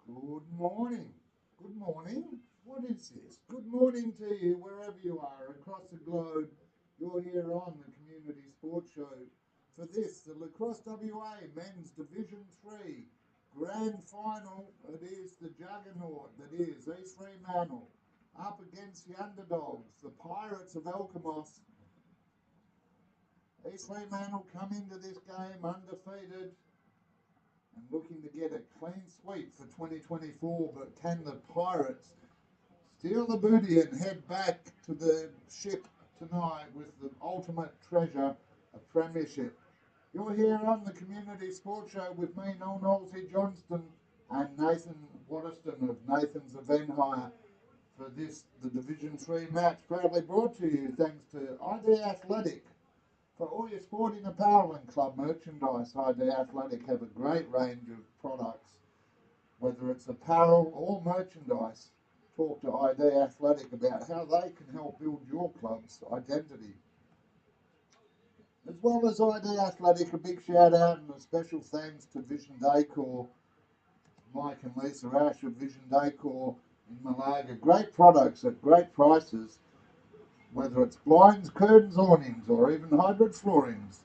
Good morning. Good morning. What is this? Good morning to you wherever you are across the globe. You're here on the Community Sports Show for this, the Lacrosse WA Men's Division 3 Grand Final. It is the juggernaut that is East Fremantle up against the underdogs, the Pirates of Alkimos. East Fremantle come into this game undefeated and looking to get a clean sweep for 2024, but can the Pirates steal the booty and head back to the ship tonight with the ultimate treasure, a premiership? You're here on the Community Sports Show with me, Noel Knowlesy Johnston, and Nathan Waterston of Nathan's Event Hire for this, the Division 3 match, proudly brought to you thanks to ID Athletic. For all your sporting apparel and club merchandise, ID Athletic have a great range of products, whether it's apparel or merchandise. Talk to ID Athletic about how they can help build your club's identity. As well as ID Athletic, a big shout out and a special thanks to Vision Decor, Mike and Lisa Ash of Vision Decor in Malaga. Great products at great prices. Whether it's blinds, curtains, awnings, or even hybrid floorings.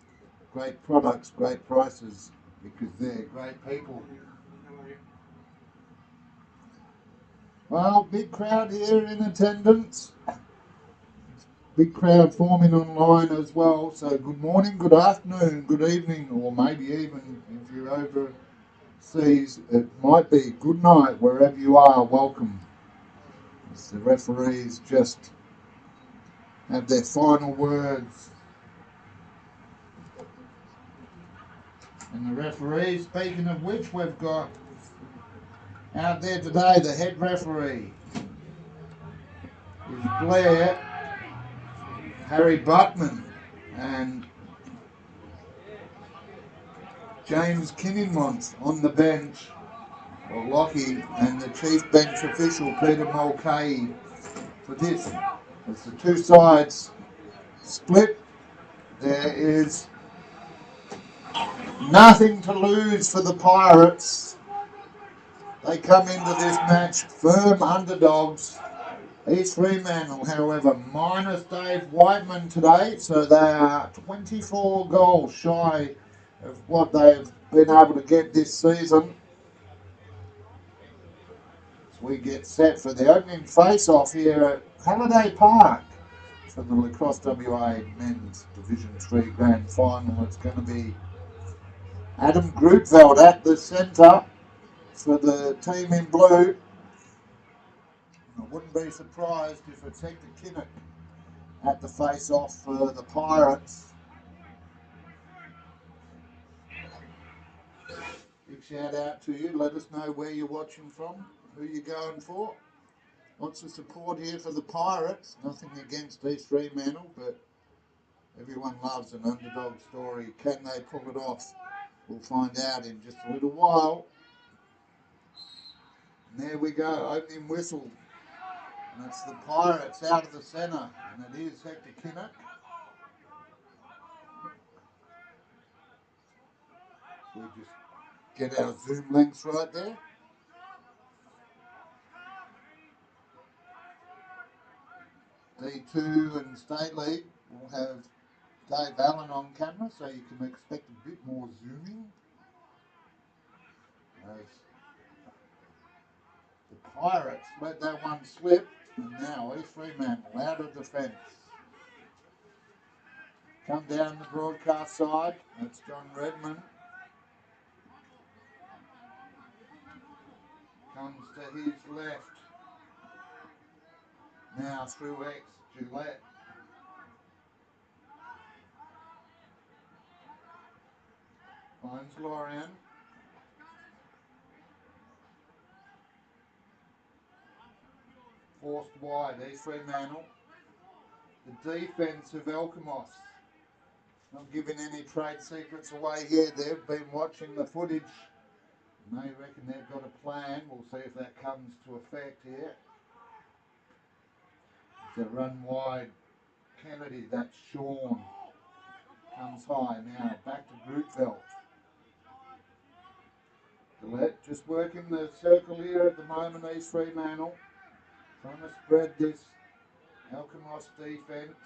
Great products, great prices, because they're great people. Well, big crowd here in attendance. Big crowd forming online as well. So good morning, good afternoon, good evening, or maybe even if you're overseas, it might be good night wherever you are. Welcome. As the referees just have their final words. And the referee, speaking of which, we've got out there today the head referee is Blair, Harry Buttman, and James Kinnimont on the bench, or Lockie, and the chief bench official Peter Mulcahy for this. As the two sides split, there is nothing to lose for the Pirates. They come into this match firm underdogs. East Fremantle, however, minus Dave Whiteman today, so they are 24 goals shy of what they've been able to get this season. So we get set for the opening face-off here at Halliday Park for the Lacrosse WA Men's Division 3 Grand Final. It's going to be Adam Groupveld at the centre for the team in blue. I wouldn't be surprised if it's Hector Kinnock at the face-off for the Pirates. Big shout out to you. Let us know where you're watching from, who you're going for. Lots of support here for the Pirates. Nothing against East Fremantle, but everyone loves an underdog story. Can they pull it off? We'll find out in just a little while. And there we go, opening whistle. And it's the Pirates out of the centre, and it is Hector Kinnock. We just get our zoom lengths right there. D2 and State League will have Dave Allen on camera, so you can expect a bit more zooming. As the Pirates let that one slip, and now East Fremantle out of defence. Come down the broadcast side, that's John Redmond. Comes to his left. Now through X, Gillette. Finds Lorian. Forced wide, East Fremantle. The defence of Alkimos. Not giving any trade secrets away here. They've been watching the footage. And they reckon they've got a plan. We'll see if that comes to effect here. It's a run wide. Kennedy, that's Sean. Comes high now. Back to Groupveld. Gillette just working the circle here at the moment, East Fremantle. Trying to spread this Alkimos defence.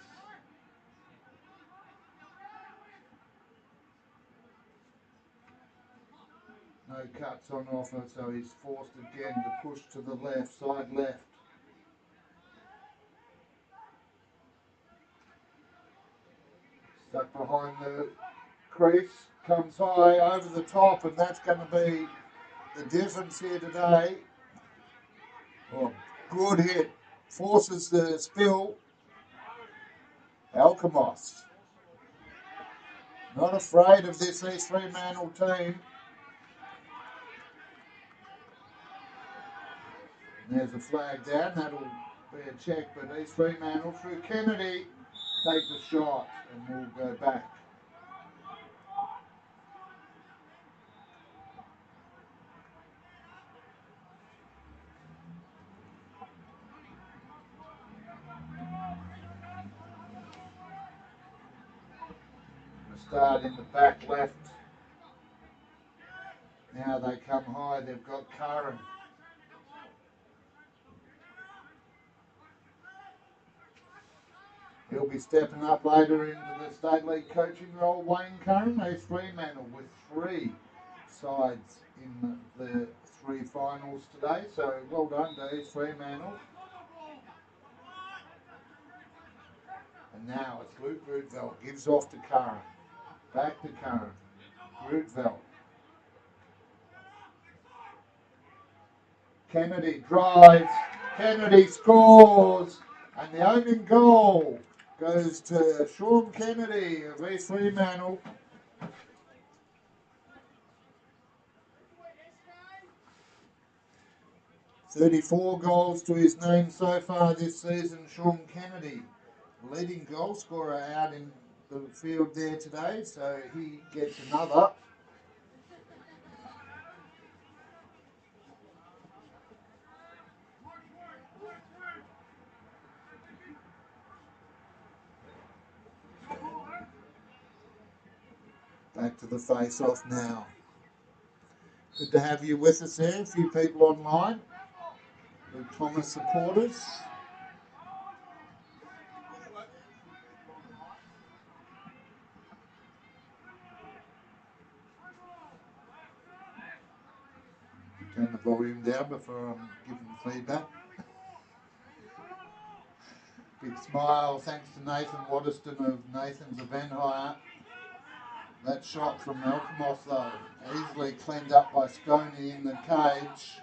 No cuts on offer, so he's forced again to push to the left, side left. Stuck behind the crease, comes high over the top, and that's going to be the difference here today. Oh, good hit, forces the spill. Alkimos, not afraid of this East Fremantle team. There's a flag down, that'll be a check, but East Fremantle through Kennedy take the shot and we'll go back. Start in the back left. Now they come high, they've got Curran. He'll be stepping up later into the State League coaching role, Wayne Curran. East Fremantle with 3 sides in the 3 finals today, so well done to East Fremantle. And now it's Luke Grudveld, gives off to Curran. Back to Curran. Grudveld. Kennedy drives. Kennedy scores. And the opening goal goes to Sean Kennedy of East Fremantle. "34 goals to his name so far this season, Sean Kennedy. Leading goal scorer out in the field there today, so he gets another. Back to the face-off now. Good to have you with us there, a few people online, the Thomas supporters. Turn the volume down before I'm giving feedback. Big smile, thanks to Nathan Waterston of Nathan's Event Hire. That shot from Alkimos though, easily cleaned up by Sconey in the cage.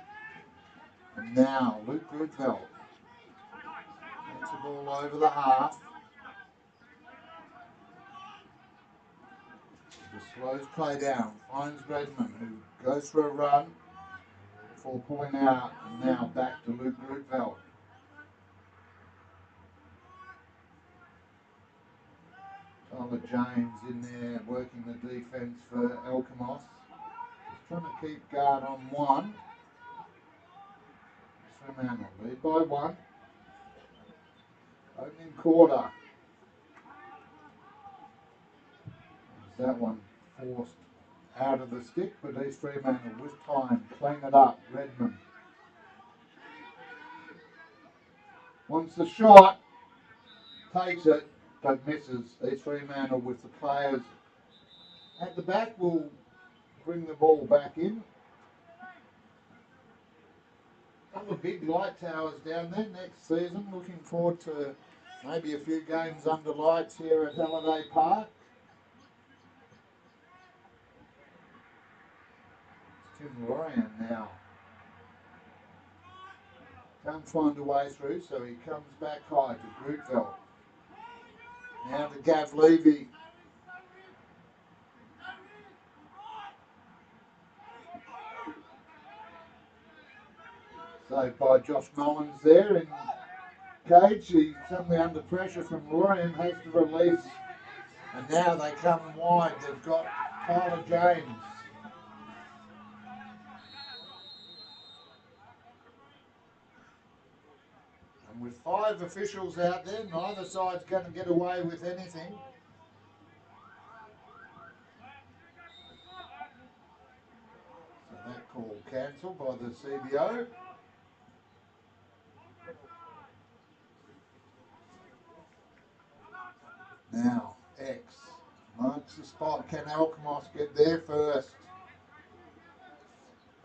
And now Luke Grudveld gets the ball over the half. Just slows play down, finds Redmond who goes for a run. 4-point out, and now back to Luke Grudveld. Tyler James in there working the defence for Alkimos. Just trying to keep guard on one. Fremantle lead by 1. Opening quarter. That one forced out of the stick, but East Fremantle with time, clean it up. Redmond wants the shot, takes it, but misses. East Fremantle with the players at the back will bring the ball back in. Couple of big light towers down there next season. Looking forward to maybe a few games under lights here at Halliday Park. Tim Ryan now. Can't find a way through, so he comes back high to Grudveld. Now to Gav Levy. Saved by Josh Mullins there in cage. He's suddenly under pressure from Ryan, has to release. And now they come wide. They've got Tyler James. And with 5 officials out there, neither side's going to get away with anything. So that call All cancelled by the CBO. Now, X marks the spot. Can Alkimos get there first?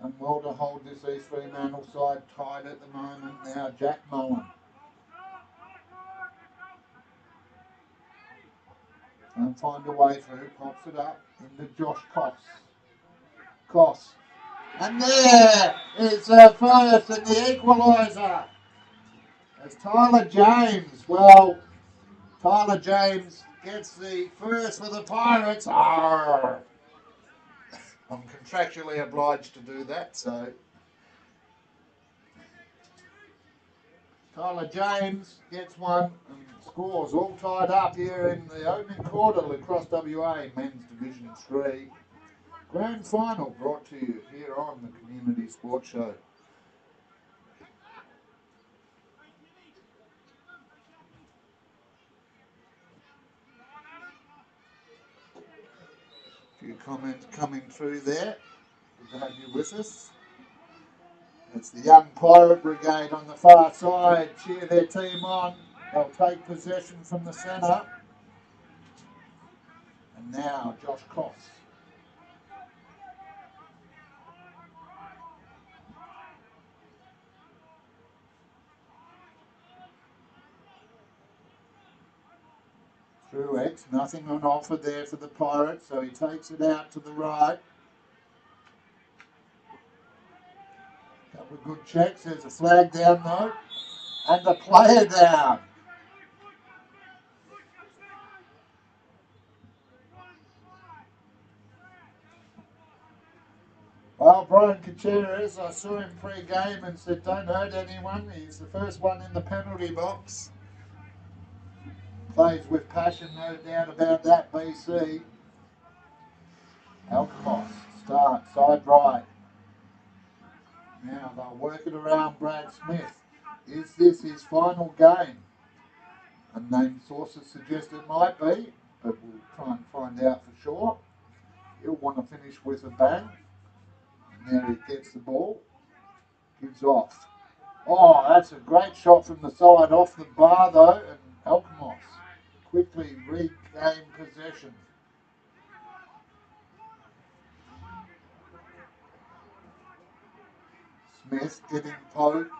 And well to hold this East Fremantle side tight at the moment. Now, Jack Mullen. And find a way through. Pops it up into Josh Koss. And there is the first and the equaliser. It's Tyler James. Well, Tyler James gets the first for the Pirates. Arr. I'm contractually obliged to do that, so. Tyler James gets one and scores, all tied up here in the opening quarter. Lacrosse WA Men's Division 3 Grand Final, brought to you here on the Community Sports Show. A few comments coming through there. Good to have you with us. It's the young Pirate Brigade on the far side. Cheer their team on. They'll take possession from the centre. And now Josh Koss. Through X, nothing on offer there for the Pirates, so he takes it out to the right. Couple of good checks. There's a flag down though, and the player down. Well, Brian Gutierrez, I saw him pre-game and said, don't hurt anyone. He's the first one in the penalty box. Plays with passion, no doubt about that, BC. Alkimos, start, side right. Now they'll work it around Brad Smith. Is this his final game? Unnamed sources suggest it might be, but we'll try and find out for sure. He'll want to finish with a bang. And there he gets the ball. Gives off. Oh, that's a great shot from the side, off the bar though, and Alkimos quickly regain possession. Smith getting poked.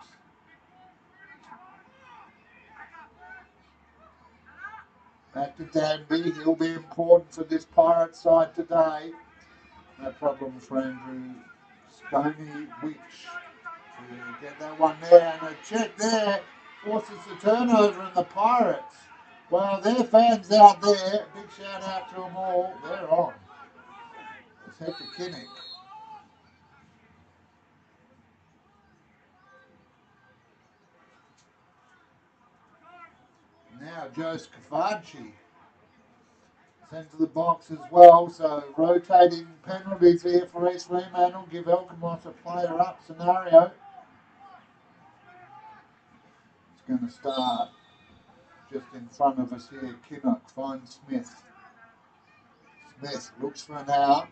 Back to Danby. He'll be important for this Pirate side today. No problem for Andrew Stoney Witch to get that one there. And a check there forces the turnover in the Pirates. Well, their fans out there, big shout out to them all. They're on. It's Hector Kinnick. Now Joe Scafacci sent to the box as well, so rotating penalties here for East Fremantle. Give Alkimos a player up scenario. It's going to start just in front of us here. Kinnock finds Smith. Smith looks for an out.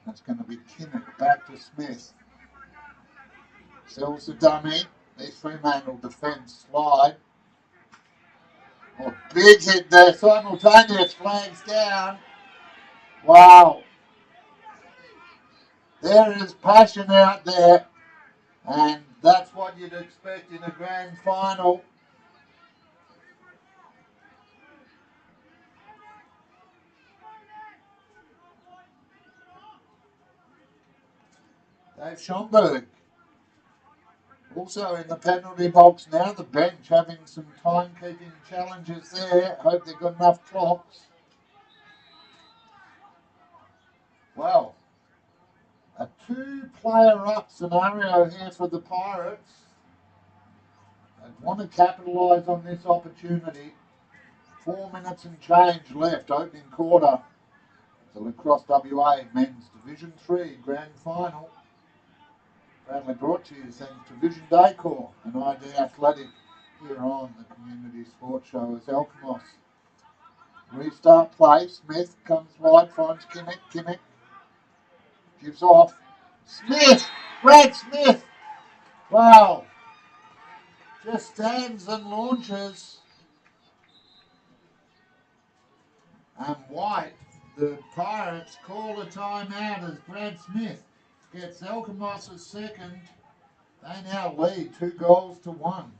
That's going to be Kinnock back to Smith. Sells the dummy. East Fremantle defence slide. Oh, big hit there. Simultaneous flags down. Wow. There is passion out there. And that's what you'd expect in a grand final. Dave Schomburg also in the penalty box now. The bench having some timekeeping challenges there. Hope they've got enough clocks. Well, a two-player up scenario here for the Pirates. They want to capitalise on this opportunity. 4 minutes and change left, opening quarter. The Lacrosse WA Men's Division 3 Grand Final. Proudly brought to you thanks to Vision Decor and ID Athletic here on the Community Sports Show as Alkimos. Restart play. Smith comes wide, finds Kinnick. Gives off. Smith! Brad Smith! Wow! Just stands and launches. And White, the Pirates, call a timeout as Brad Smith gets Alkimos' second. They now lead 2-1.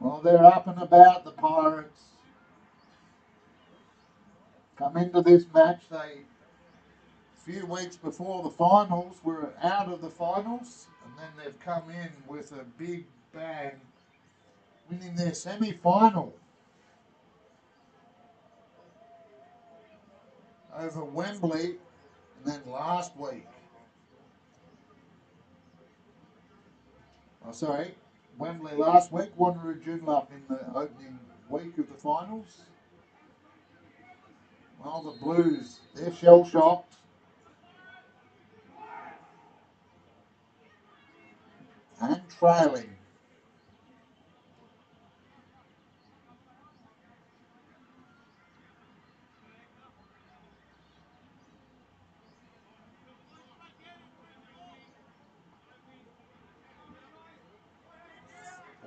Well, they're up and about, the Pirates. Come into this match, a few weeks before the finals, were out of the finals, and then they've come in with a big bang, winning their semi-final over Wembley, and then last week. Wembley last week, Wanneroo Joondalup in the opening week of the finals. Well, the Blues, they're shell-shocked. And trailing.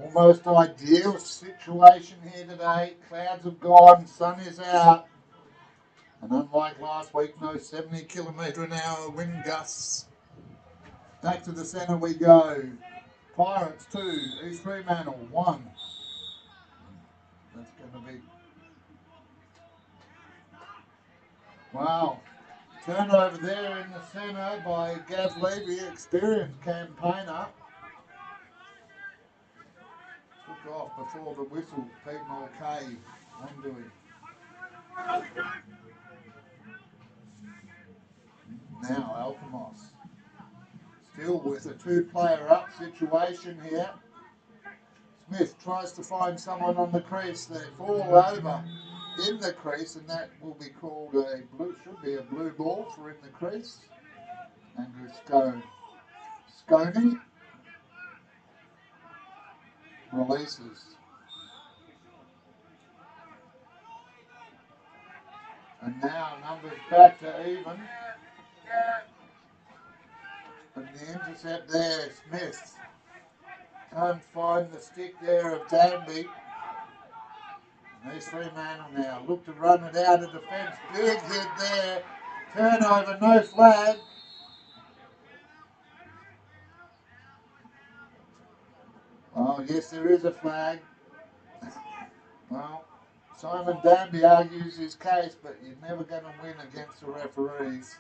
Almost ideal situation here today. Clouds have gone, sun is out. And unlike last week, no 70km/h wind gusts. Back to the centre we go. Pirates 2, East Fremantle 1. That's going to be... Wow. Turnover there in the centre by Gav Levy, experienced campaigner. Took off before the whistle, Pete Mulcahy onto him. Now Alkimos. Still with a two-player up situation here. Smith tries to find someone on the crease. They fall over in the crease, and that will be called a blue, should be a blue ball for in the crease. Andrew Sconey releases. And now numbers back to even. And the intercept there, Smith. Can't find the stick there of Danby. And these Fremantle now look to run it out of defence. Big hit there. Turnover, no flag. Oh, yes, there is a flag. Well, Simon Danby argues his case, but you're never going to win against the referees.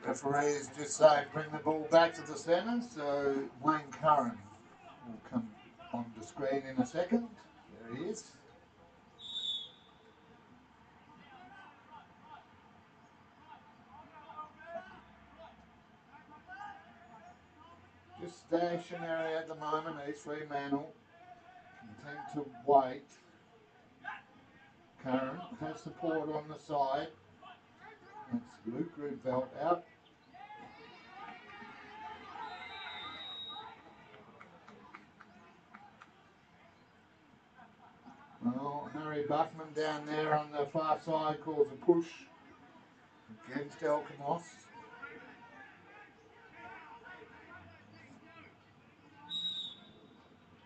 Referees just say bring the ball back to the centre, so Wayne Curran will come on the screen in a second. There he is. Just stationary at the moment, East Fremantle. Content to wait. Curran has support on the side. That's Luke Rudvelt out. Well, Harry Buckman down there on the far side calls a push against Alkimos.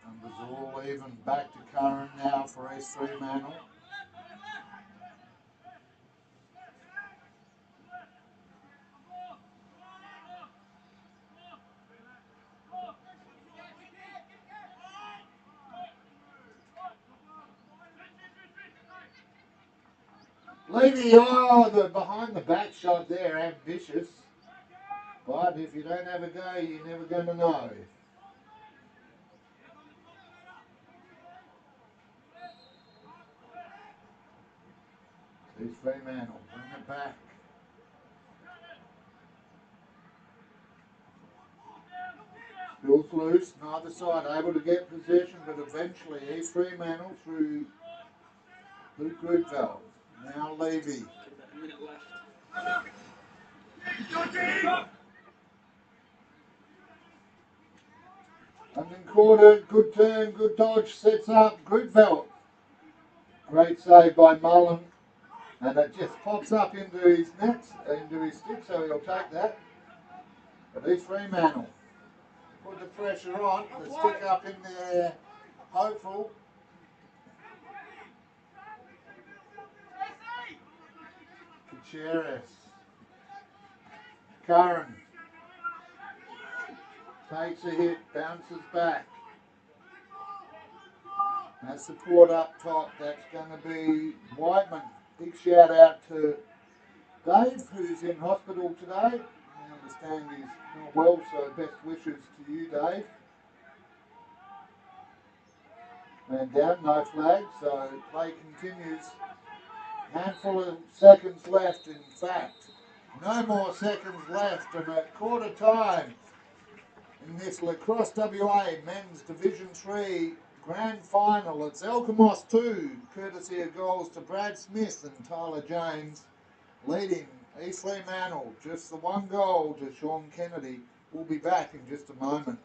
Numbers all even, back to Curran now for East Fremantle. Levy, the behind the back shot there, ambitious. But if you don't have a go, you're never going to know. East Fremantle, bring it back. Bill's loose, neither side able to get possession, but eventually East Fremantle through Luke Rudvelt. Now Levy. London quarter, good turn, good dodge, sets up, Grootveld. Great save by Mullen. And it just pops up into his nets, into his stick, so he'll take that. But East Fremantle put the pressure on, the stick up in there, hopeful. Gutierrez. Curran takes a hit, bounces back. That support up top, that's going to be Whiteman. Big shout out to Dave, who's in hospital today. I understand he's not well, so best wishes to you, Dave. Man down, no flag, so play continues. Handful of seconds left, in fact. No more seconds left, and at quarter time in this Lacrosse WA Men's Division 3 Grand Final. It's Alkimos 2, courtesy of goals to Brad Smith and Tyler James, leading East Fremantle. Just the one goal to Sean Kennedy. We'll be back in just a moment.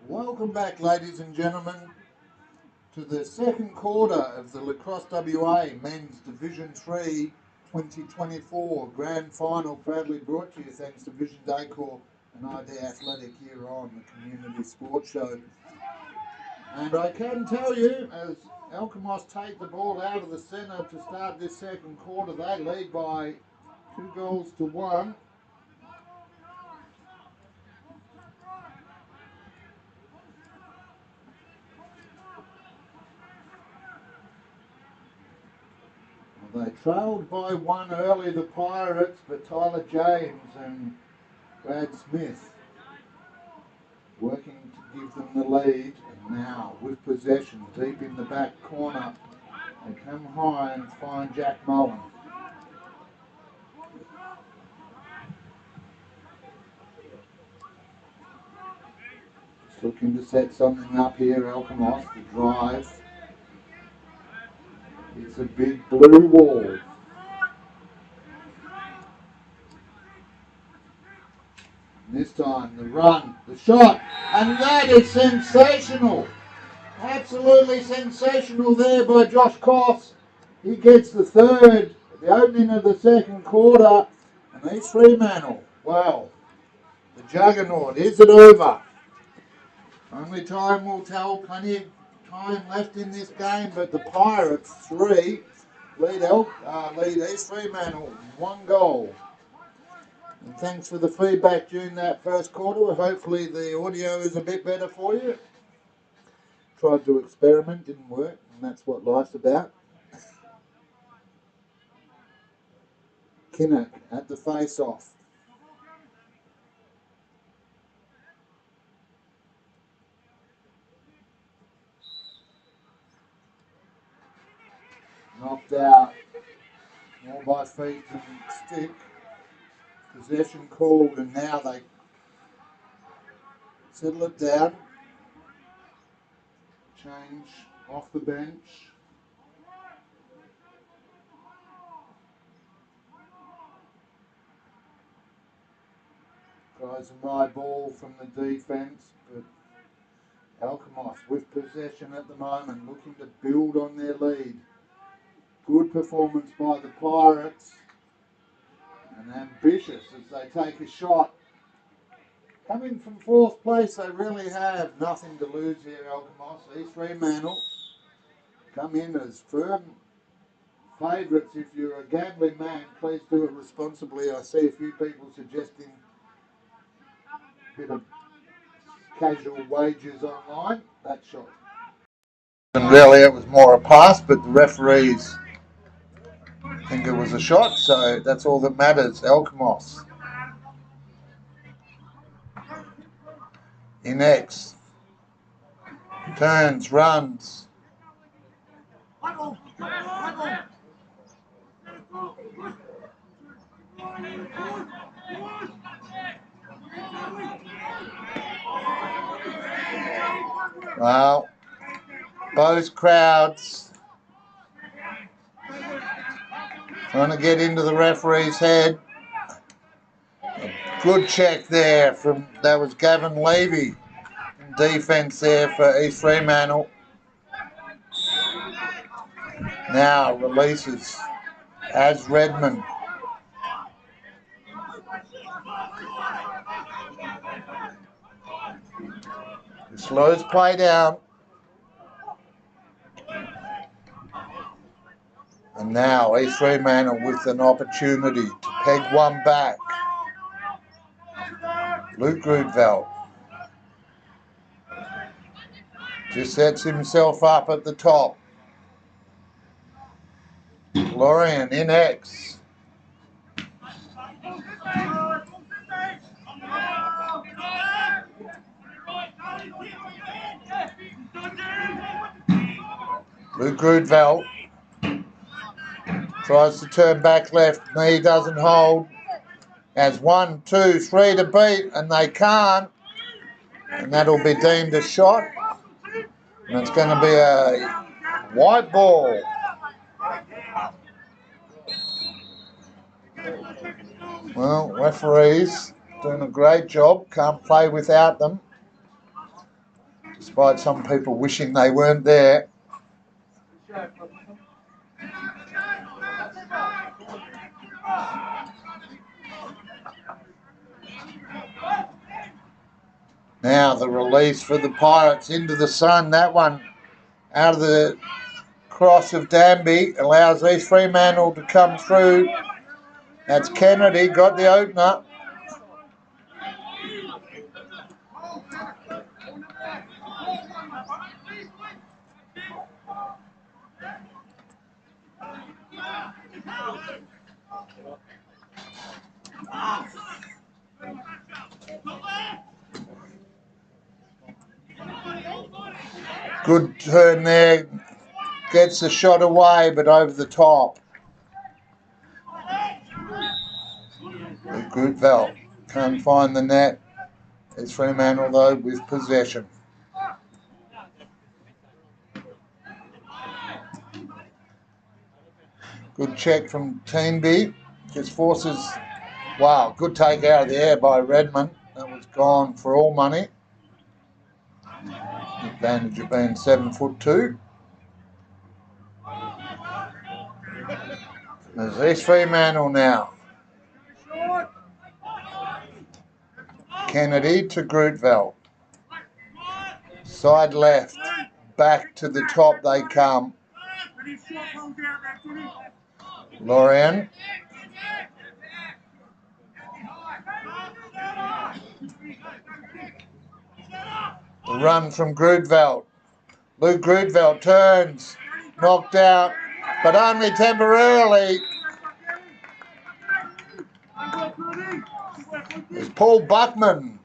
Welcome back, ladies and gentlemen, to the second quarter of the Lacrosse WA Men's Division 3 2024 Grand Final, proudly brought to you thanks to Vision Decor and ID Athletic here on the Community Sports Show. And I can tell you, as Alkimos take the ball out of the centre to start this second quarter, they lead by 2-1. They trailed by 1 early, the Pirates, but Tyler James and Brad Smith working to give them the lead. And now, with possession, deep in the back corner, they come high and find Jack Mullen. Just looking to set something up here, Alkimos, the drive. It's a big blue wall. This time, the run, the shot, and that is sensational. Absolutely sensational there by Josh Koss. He gets the third, the opening of the second quarter, and East Fremantle. Wow, the juggernaut. Is it over? Only time will tell. Plenty of time left in this game, but the Pirates 3 lead East Fremantle 1 goal. And thanks for the feedback during that first quarter. Hopefully the audio is a bit better for you. Tried to experiment, didn't work, and that's what life's about. Kinnock at the face-off. Knocked out more by feet than stick. Possession called, and now they settle it down. Change off the bench. Tries a high ball from the defence, but Alkimos with possession at the moment, looking to build on their lead. Good performance by the Pirates, and ambitious as they take a shot. Coming from fourth place, they really have nothing to lose here, Alkimos. East Fremantle come in as firm favourites. If you're a gambling man, please do it responsibly. I see a few people suggesting a bit of casual wagers online. That shot. And really it was more a pass, but the referees think it was a shot, so that's all that matters. Alkimos in X. Turns, runs. Well, both crowds trying to get into the referee's head. A good check there that was Gavin Levy. Defence there for East Fremantle. Now releases as Redmond. Slows play down. And now East Fremantle with an opportunity to peg one back. Luke Grudveld just sets himself up at the top. Lorian in X. Luke Grudveld tries to turn back left. Knee doesn't hold. Has 1, 2, 3 to beat, and they can't. And that'll be deemed a shot. And it's going to be a white ball. Well, referees doing a great job. Can't play without them. Despite some people wishing they weren't there. Now the release for the Pirates into the sun. That one out of the cross of Danby allows East Fremantle to come through. That's Kennedy, got the opener. Good turn there. Gets the shot away, but over the top. Grudveld can't find the net. It's Fremantle though with possession. Good check from Teenby. Just forces. Wow, good take out of the air by Redmond. That was gone for all money. Advantage of being 7'2". There's East Fremantle now. Kennedy to Grudveld. Side left. Back to the top they come. Lorian. The run from Grudveld. Luke Grudveld turns. Knocked out, but only temporarily. As Paul Buckman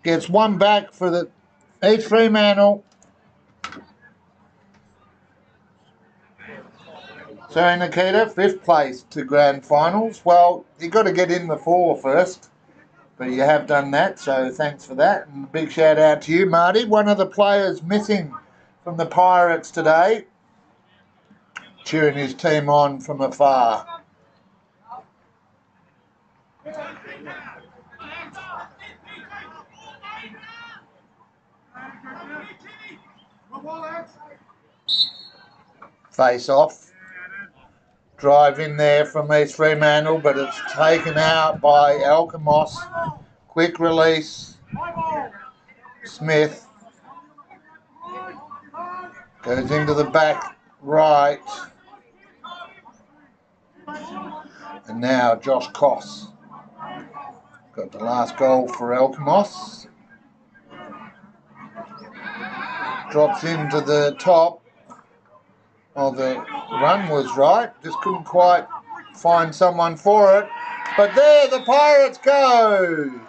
gets one back for the East Fremantle. So Nikita, 5th place to grand finals. Well, you got to get in the 4 first, but you have done that, so thanks for that. And a big shout out to you, Marty. One of the players missing from the Pirates today, cheering his team on from afar. Face off. Drive in there from East Fremantle, but it's taken out by Alkimos. Quick release. Smith goes into the back right. And now Josh Koss got the last goal for Alkimos. Drops into the top. Well, the run was right, just couldn't quite find someone for it. But there the Pirates go!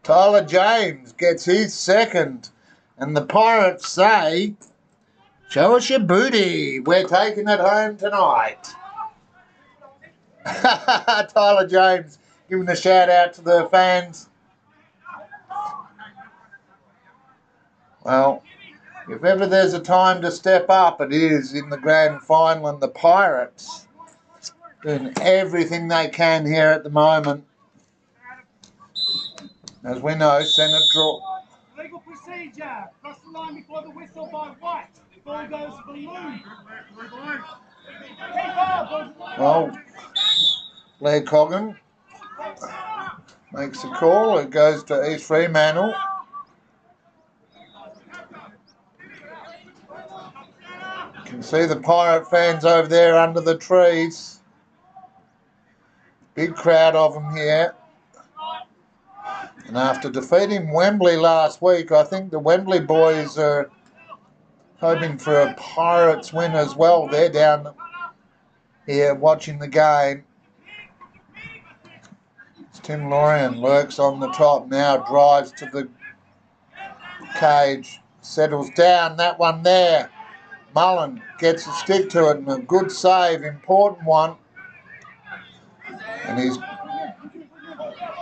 Tyler James gets his 2nd, and the Pirates say, show us your booty, we're taking it home tonight. Tyler James giving a shout out to the fans. Well, if ever there's a time to step up, it is in the grand final, and the Pirates doing everything they can here at the moment. As we know, centre draw. Legal procedure. Cross the line before the whistle by white. Ball goes blue. Well, Blair Coggan makes the call. It goes to East Fremantle. You can see the Pirate fans over there under the trees. Big crowd of them here. And after defeating Wembley last week, I think the Wembley boys are hoping for a Pirates win as well. They're down here watching the game. Tim Lorian lurks on the top now, drives to the cage, settles down, that one there. Mullen gets a stick to it, and a good save, important one. And he's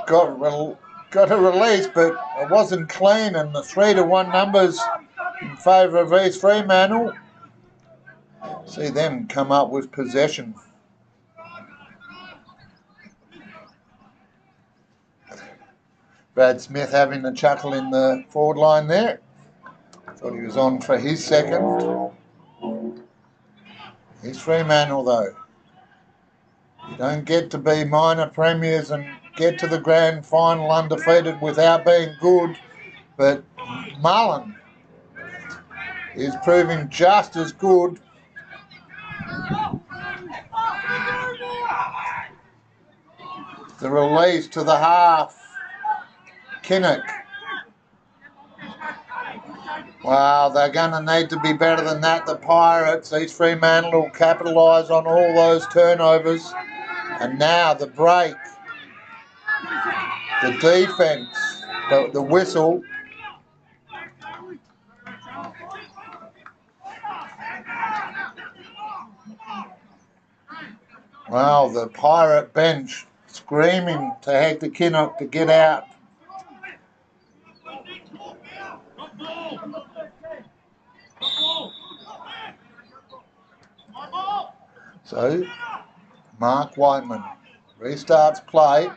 got a release, but it wasn't clean, and the 3-1 numbers in favour of East Fremantle. See them come up with possession. Brad Smith having a chuckle in the forward line there. Thought he was on for his 2nd. East Fremantle though. You don't get to be minor premiers and get to the grand final undefeated without being good, but Mullen is proving just as good. The release to the half. Kinnock. Wow, they're going to need to be better than that, the Pirates. East Fremantle will capitalise on all those turnovers. And now the break, the defence, the whistle. Wow, the Pirate bench screaming to Hector Kinnock to get out. So, Mark Whiteman restarts play.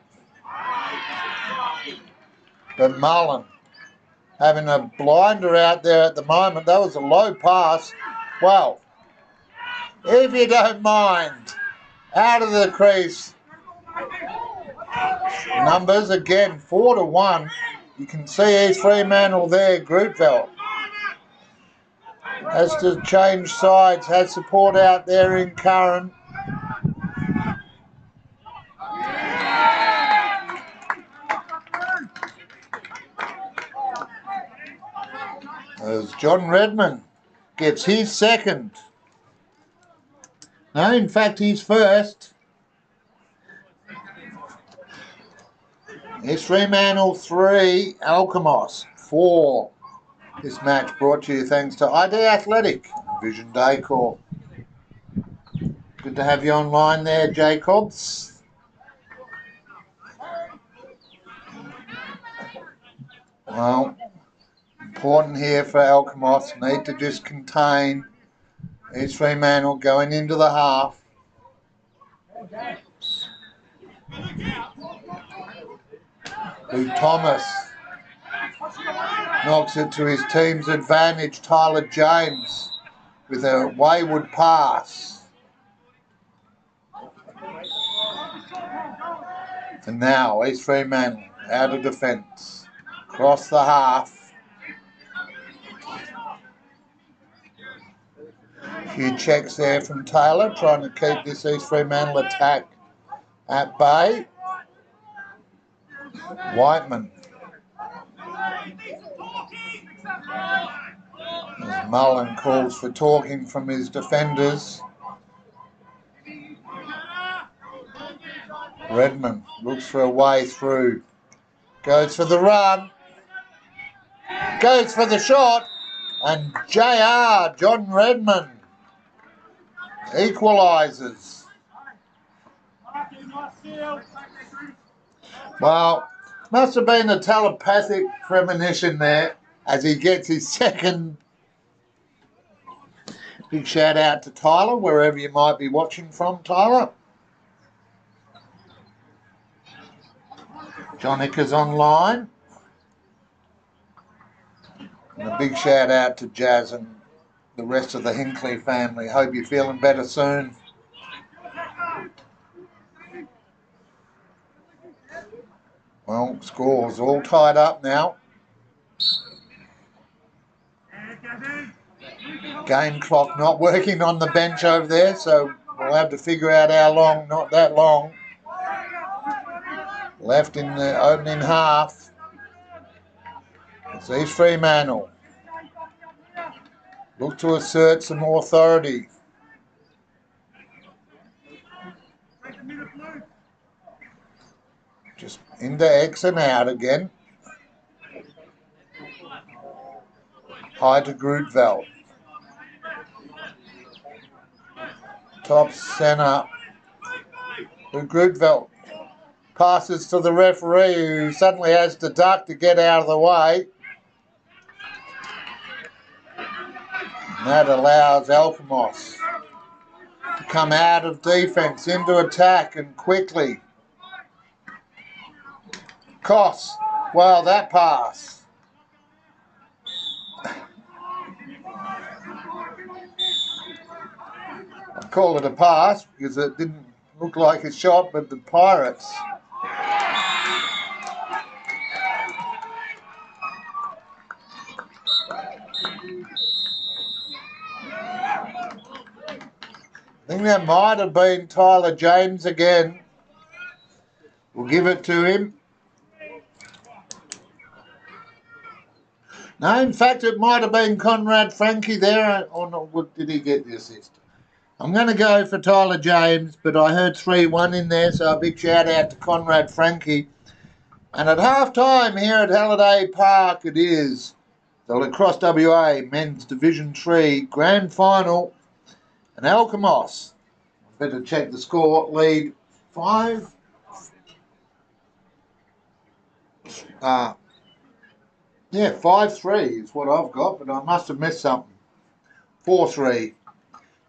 But Mullen having a blinder out there at the moment. That was a low pass. Well, if you don't mind, out of the crease. Numbers again, 4-1. You can see East Fremantle there, Groupville. Has to change sides, has support out there in Curran. As John Redmond gets his 2nd. No, in fact, his 1st. It's Fremantle 3, Alkimos 4. This match brought to you thanks to ID Athletic Vision Decor. Good to have you online there, Jacobs. Well, important here for Alkimos. Need to just contain East Fremantle going into the half. Luke Thomas knocks it to his team's advantage. Tyler James with a wayward pass. And now East Fremantle out of defence. Across the half. A few checks there from Taylor, trying to keep this East Fremantle attack at bay. Whiteman. As Mullen calls for talking from his defenders. Redmond looks for a way through. Goes for the run. Goes for the shot. And JR, John Redmond, equalises. Well, must have been a telepathic premonition there as he gets his second. Big shout out to Tyler, wherever you might be watching from, Tyler. Johnnica's online. And a big shout out to Jazz and the rest of the Hinckley family. Hope you're feeling better soon. Well, scores all tied up now. Game clock not working on the bench over there, so we'll have to figure out how long. Not that long. Left in the opening half. It's East Fremantle. Look to assert some authority. Just into X and out again. High to Grootveld. Top centre. Grootveld passes to the referee, who suddenly has to duck to get out of the way. And that allows Alkimos to come out of defence into attack and quickly. Koss, wow, that pass. I call it a pass because it didn't look like a shot, but the Pirates I think that might have been Tyler James again. We'll give it to him. No, in fact, it might have been Conrad Frankie there. Or not, did he get the assist? I'm going to go for Tyler James, but I heard 3-1 in there, so a big shout out to Conrad Frankie. And at half-time here at Halliday Park, it is the Lacrosse WA Men's Division 3 Grand Final. And Alkimos, better check the score, lead 5. 5-3 is what I've got, but I must have missed something. 4-3.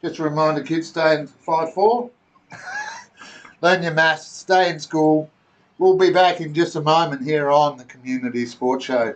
Just a reminder, kids, stay in 5-4. Learn your maths, stay in school. We'll be back in just a moment here on the Community Sports Show.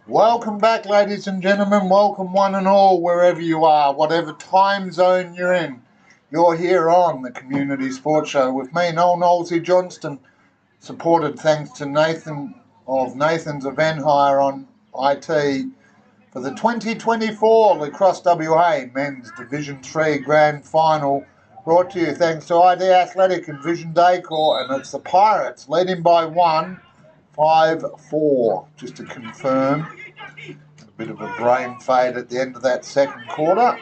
Welcome back, ladies and gentlemen. Welcome one and all, wherever you are, whatever time zone you're in. You're here on the Community Sports Show with me, Noel Knowlesy Johnston, supported thanks to Nathan of Nathan's Event Hire on IT for the 2024 Lacrosse WA Men's Division 3 Grand Final, brought to you thanks to ID Athletic and Vision Decor, and it's the Pirates leading by 5-4, just to confirm. A bit of a brain fade at the end of that second quarter.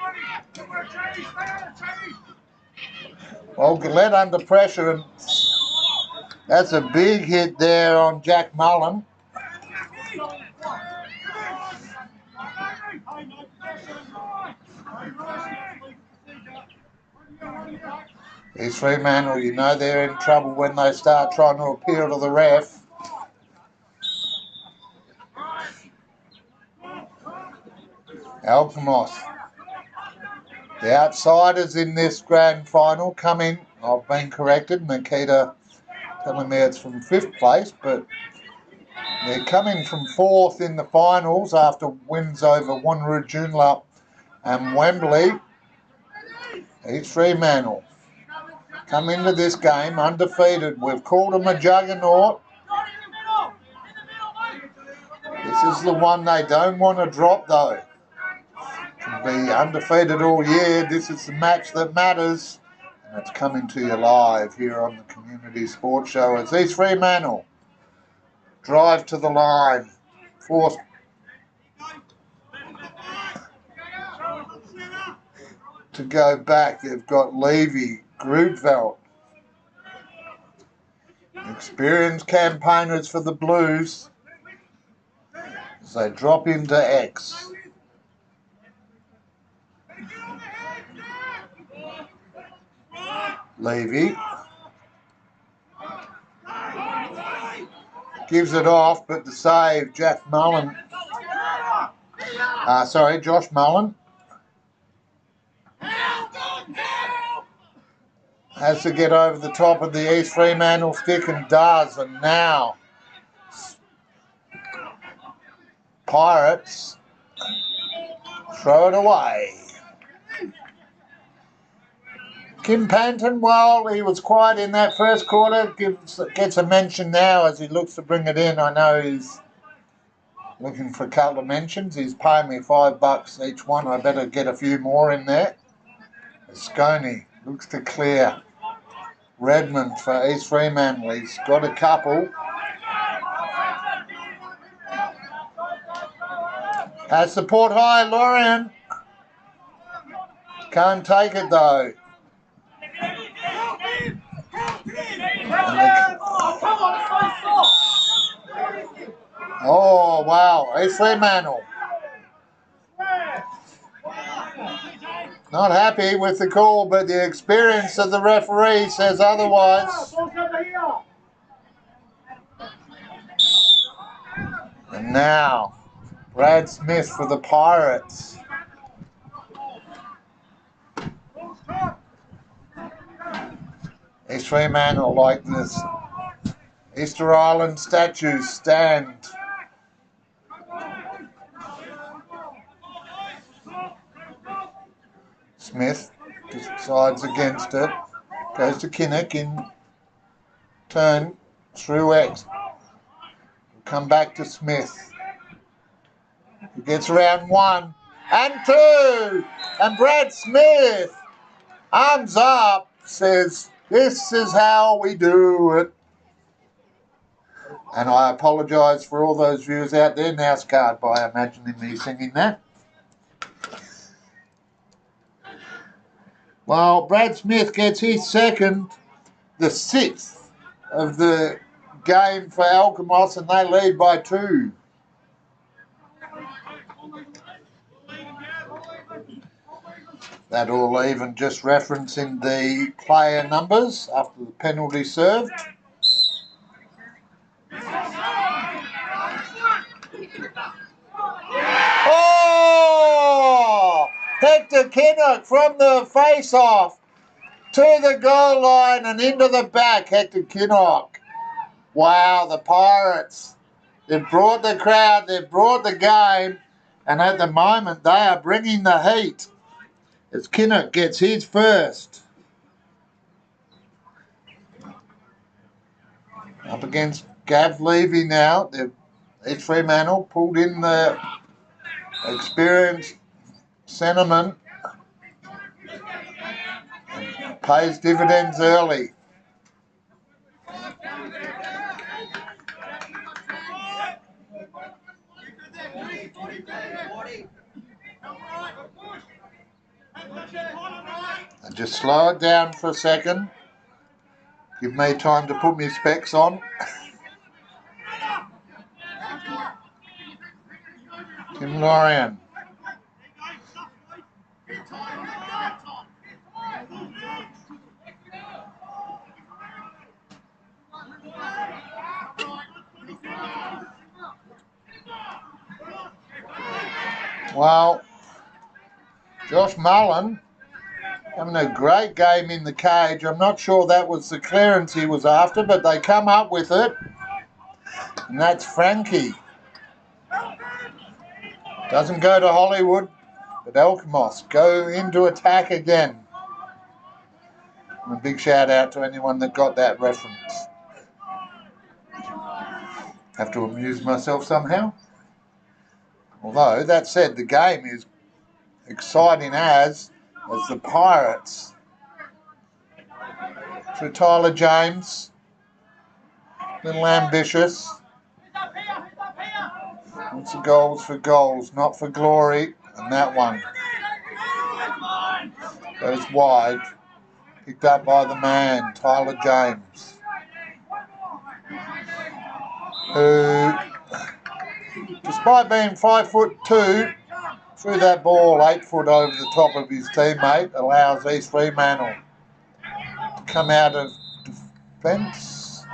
Well, Gillette under pressure, and that's a big hit there on Jack Mullen. These Fremantle, you know they're in trouble when they start trying to appeal to the ref. Alkimos. The outsiders in this grand final come in. I've been corrected. Nikita telling me it's from 5th place, but they're coming from 4th in the finals after wins over Wanneroo, Joondalup and Wembley. Each Fremantle come into this game undefeated. We've called them a juggernaut. This is the one they don't want to drop, though. Can be undefeated all year. This is the match that matters. And it's coming to you live here on the Community Sports Show as East Fremantle drive to the line. Forced to go back. They've got Levy, Grudveld. Experienced campaigners for the Blues as they drop into X. Levy gives it off, but the save, Josh Mullen. Has to get over the top of the East Fremantle stick and does, and now Pirates throw it away. Kim Panton, well, he was quiet in that first quarter, gets a mention now as he looks to bring it in. I know he's looking for a couple of mentions. He's paying me $5 each one. I better get a few more in there. Sconey looks to clear. Redmond for East Fremantle. He's got a couple. Has the Port High Lorien. Can't take it though. Oh, wow. East Fremantle. Not happy with the call, but the experience of the referee says otherwise. And now, Brad Smith for the Pirates. East Fremantle like this. Easter Island statues stand. Smith decides against it. Goes to Kinnock in turn through X. Come back to Smith. He gets around 1 and 2. And Brad Smith, arms up, says, "This is how we do it." And I apologise for all those viewers out there now scarred by imagining me singing that. Well, Brad Smith gets his second, the 6th of the game for Alkimos, and they lead by 2. That all even, just referencing the player numbers after the penalty served. Oh! Hector Kinnock from the face-off to the goal line and into the back. Hector Kinnock. Wow, the Pirates They've brought the crowd, they've brought the game, and at the moment they are bringing the heat as Kinnock gets his first. Up against Gav Levy now. East Fremantle pulled in the experienced centreman. Pays dividends early. And just slow it down for a second. Give me time to put my specs on. Tim Lorian. Well, Josh Mullen having a great game in the cage. I'm not sure that was the clearance he was after, but they come up with it. And that's Frankie. Doesn't go to Hollywood, but Alkimos go into attack again. And a big shout out to anyone that got that reference. Have to amuse myself somehow. Although, that said, the game is exciting as the Pirates. Through Tyler James. A little ambitious. Wants the goals for goals, not for glory. And that one goes wide. Picked up by the man, Tyler James. Who, despite being 5'2", threw that ball 8 foot over the top of his teammate, allows East Fremantle to come out of defence.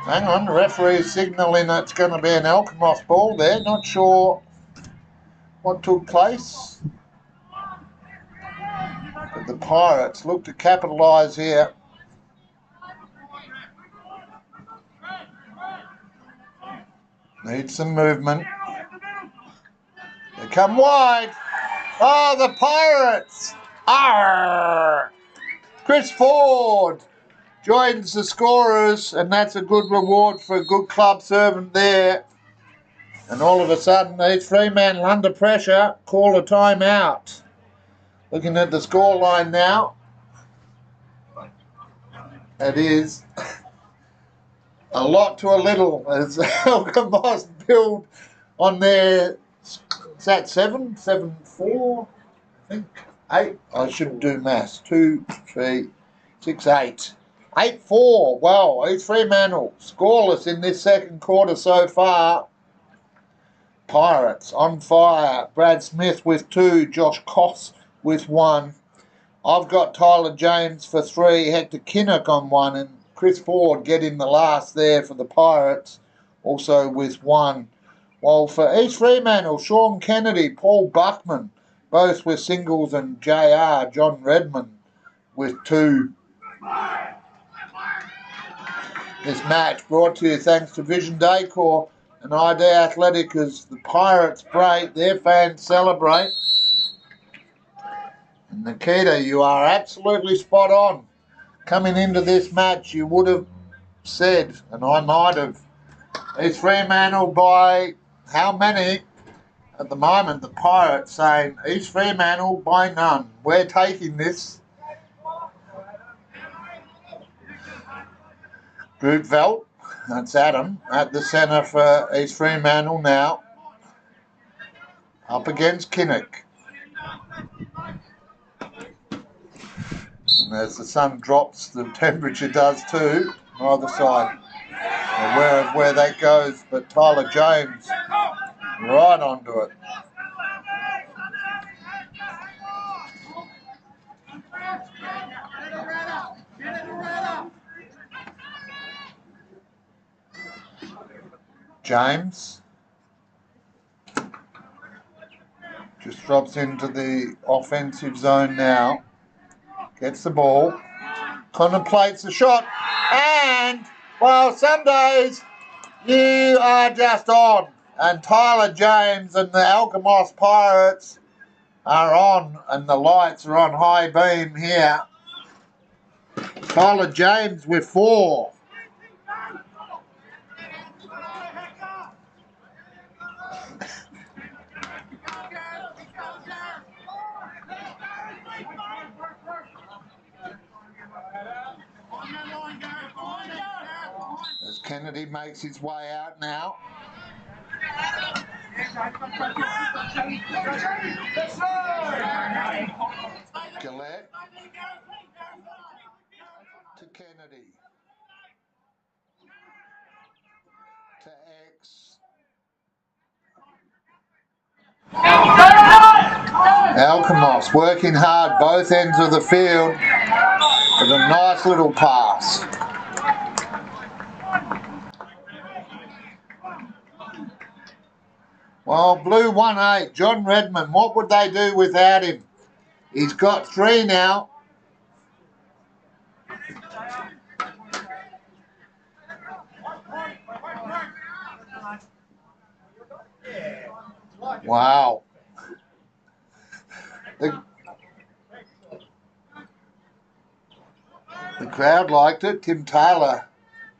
Hang on, the referee is signalling it's going to be an Alkimos ball there. Not sure what took place. But the Pirates look to capitalise here. Need some movement. They come wide. Oh, the Pirates! Arr! Chris Ford joins the scorers, and that's a good reward for a good club servant there. And all of a sudden, East Fremantle under pressure, call a timeout. Looking at the scoreline now, it is a lot to a little as Alkimos build on their, is that 7-4? I think 8. I should do maths. 2, 3, 6, 8. 8-4. Wow, East Fremantle scoreless in this second quarter so far. Pirates on fire. Brad Smith with 2. Josh Koss with 1. I've got Tyler James for 3. Hector Kinnock on 1. And Chris Ford getting the last there for the Pirates, also with 1. While for East Fremantle, Sean Kennedy, Paul Buckman, both with singles, and JR, John Redmond, with 2. This match brought to you thanks to Vision Decor and ID Athletic as the Pirates break, their fans celebrate. And Nikita, you are absolutely spot on. Coming into this match, you would have said, and I might have, East Fremantle by how many? At the moment, the Pirates saying East Fremantle by none. We're taking this. Groupveld, that's Adam, at the centre for East Fremantle now. Up against Kinnock. And as the sun drops, the temperature does too, on either side. Aware of where that goes, but Tyler James right onto it. James just drops into the offensive zone now. Gets the ball, contemplates the shot, and, well, some days You are just on. And Tyler James and the Alkimos Pirates are on, and the lights are on high beam here. Tyler James with 4. As Kennedy makes his way out now. Gillette to Kennedy to X. Alkimos working hard both ends of the field with a nice little pass. Well, Blue 1-8, John Redmond, what would they do without him? He's got 3 now. Wow. The crowd liked it. Tim Taylor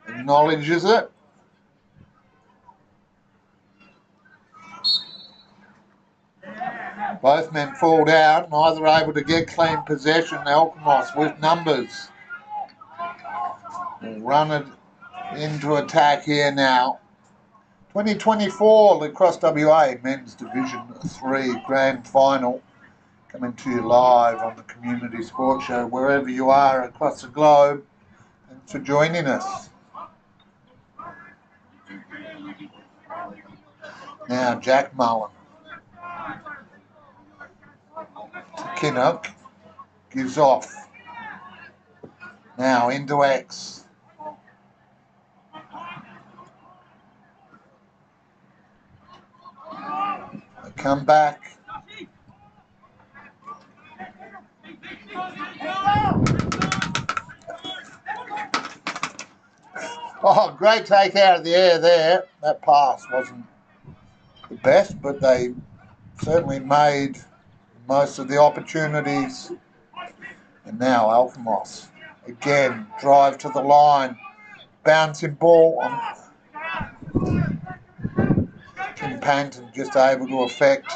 acknowledges it. Both men fall down, neither able to get clean possession. Alkimos with numbers. We'll run it into attack here now. 2024 Lacrosse WA Men's Division 3 Grand Final. Coming to you live on the Community Sports Show, wherever you are across the globe. Thanks for joining us. Now Jack Mullen. To Kinnock. Gives off. Now into X. They come back. Oh, great take out of the air there. That pass wasn't the best, but they certainly made most of the opportunities. And now Alkimos again, drive to the line, bouncing ball on Kim Panton, just able to affect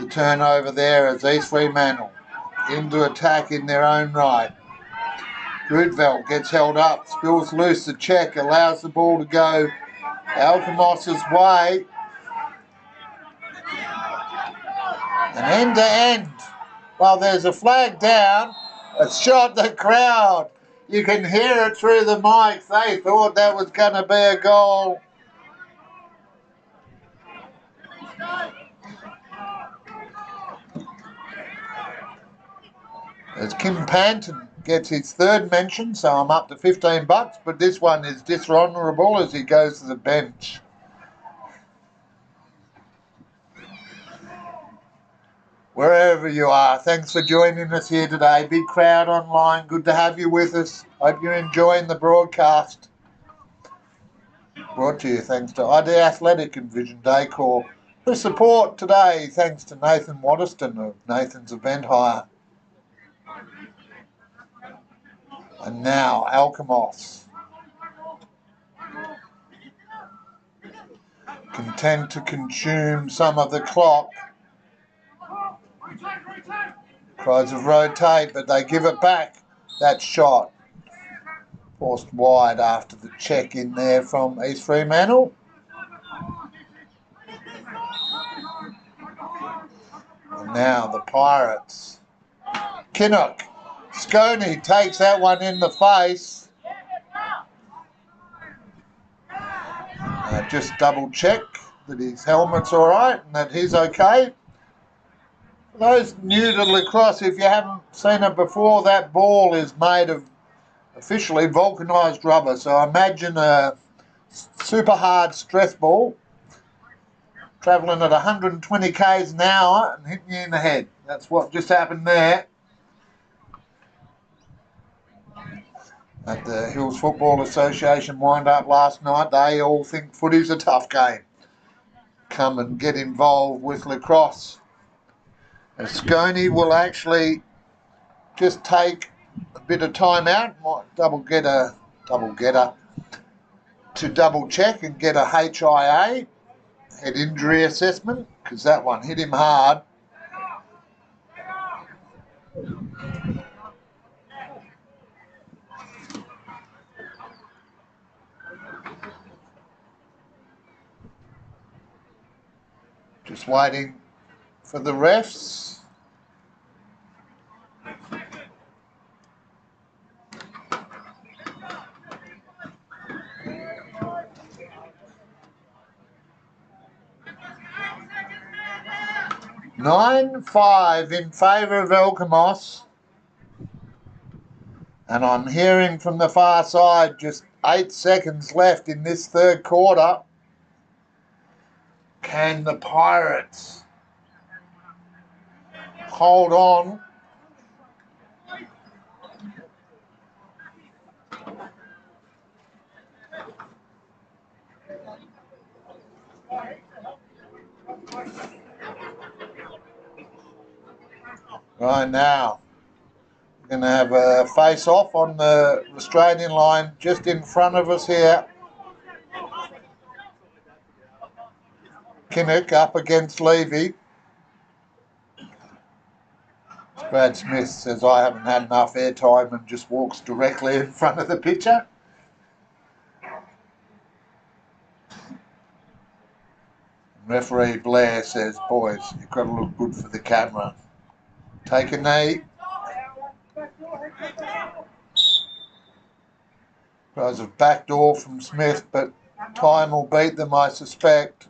the turnover there as East Fremantle into attack in their own right. Grudveld gets held up, spills loose the check, allows the ball to go Alkimos' way. And end to end. Well, there's a flag down. It shot the crowd. You can hear it through the mics. They thought that was going to be a goal. As Kim Panton gets his 3rd mention, so I'm up to $15, but this one is dishonourable as he goes to the bench. Wherever you are, thanks for joining us here today. Big crowd online, good to have you with us. Hope you're enjoying the broadcast. Brought to you thanks to ID Athletic and Vision Decor. For support today, thanks to Nathan Waterston of Nathan's Event Hire. And now, Alkimos. Content to consume some of the clock. Tries to rotate, but they give it back. That shot forced wide after the check in there from East Fremantle. And now the Pirates. Kinnock. Sconey takes that one in the face. Just double check that his helmet's all right and that he's okay. For those new to lacrosse, if you haven't seen it before, that ball is made of officially vulcanised rubber. So imagine a super hard stress ball travelling at 120 k's an hour and hitting you in the head. That's what just happened there. at the Hills Football Association wind-up last night. They all think footy's a tough game. Come and get involved with Lacrosse. Asconi will actually just take a bit of time out, might double getter, to double check and get a HIA, head injury assessment, because that one hit him hard. Just waiting for the refs. (9-5) in favour of Alkimos. And I'm hearing from the far side just 8 seconds left in this third quarter. Can the Pirates hold on? Right now, we're going to have a face-off on the Australian line just in front of us here. Kinnock up against Levy. Brad Smith says, I haven't had enough airtime, and just walks directly in front of the pitcher. Referee Blair says, boys, you've got to look good for the camera. Take a knee. Tries a backdoor from Smith, but time will beat them, I suspect.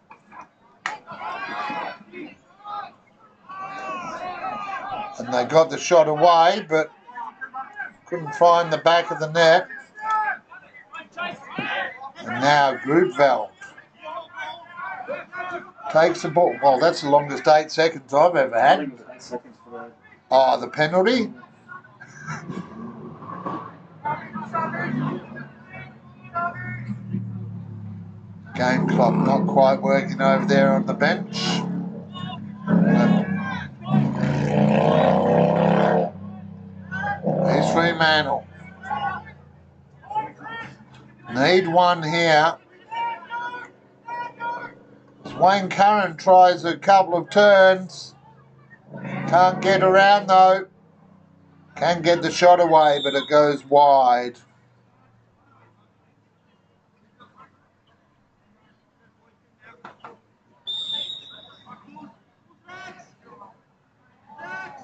And they got the shot away, but couldn't find the back of the net. And now Grootveld takes the ball. Well, that's the longest 8 seconds I've ever had. Oh, the penalty? Game clock not quite working over there on the bench. Here's Fremantle. Need one here. Wayne Curran tries a couple of turns. Can't get around though. Can get the shot away, but it goes wide.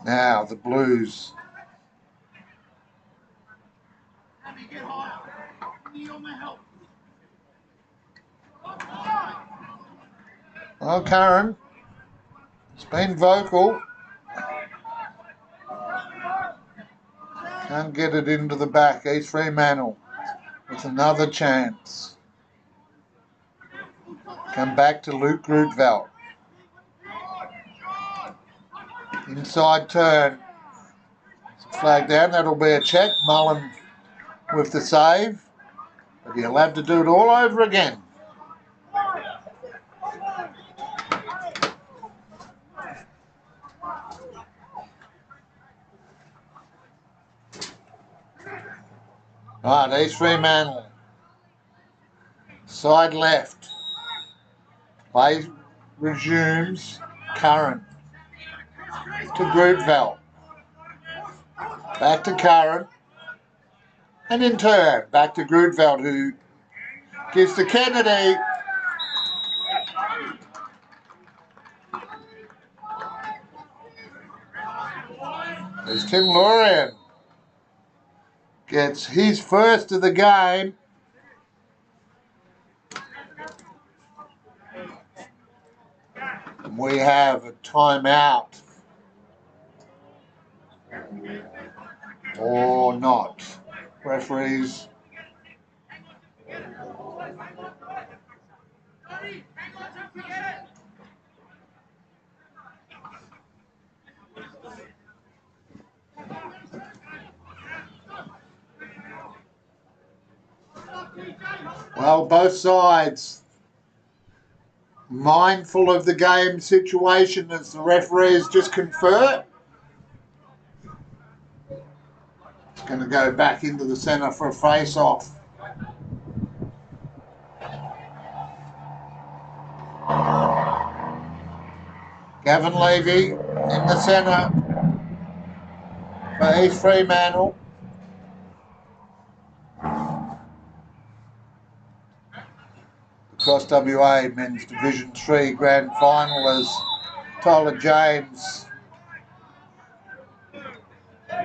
Now the Blues. Well, Curran, it's been vocal. Can't get it into the back. East Fremantle with another chance. Come back to Luke Grootveld. Inside turn. Flag down. That'll be a check. Mullen with the save. But he'll have to do it all over again. Right, East Fremantle. Side left. Play resumes. Curran to Grootveld. Back to Curran. And in turn, back to Grootveld, who gives to Kennedy. There's Tim Lurian. Gets his first of the game. And we have a timeout. Or not. Referees. Well, both sides mindful of the game situation as the referees just confer. It's going to go back into the centre for a face-off. Gavin Levy in the centre for East Fremantle. Lacrosse WA Men's Division 3 Grand Final as Tyler James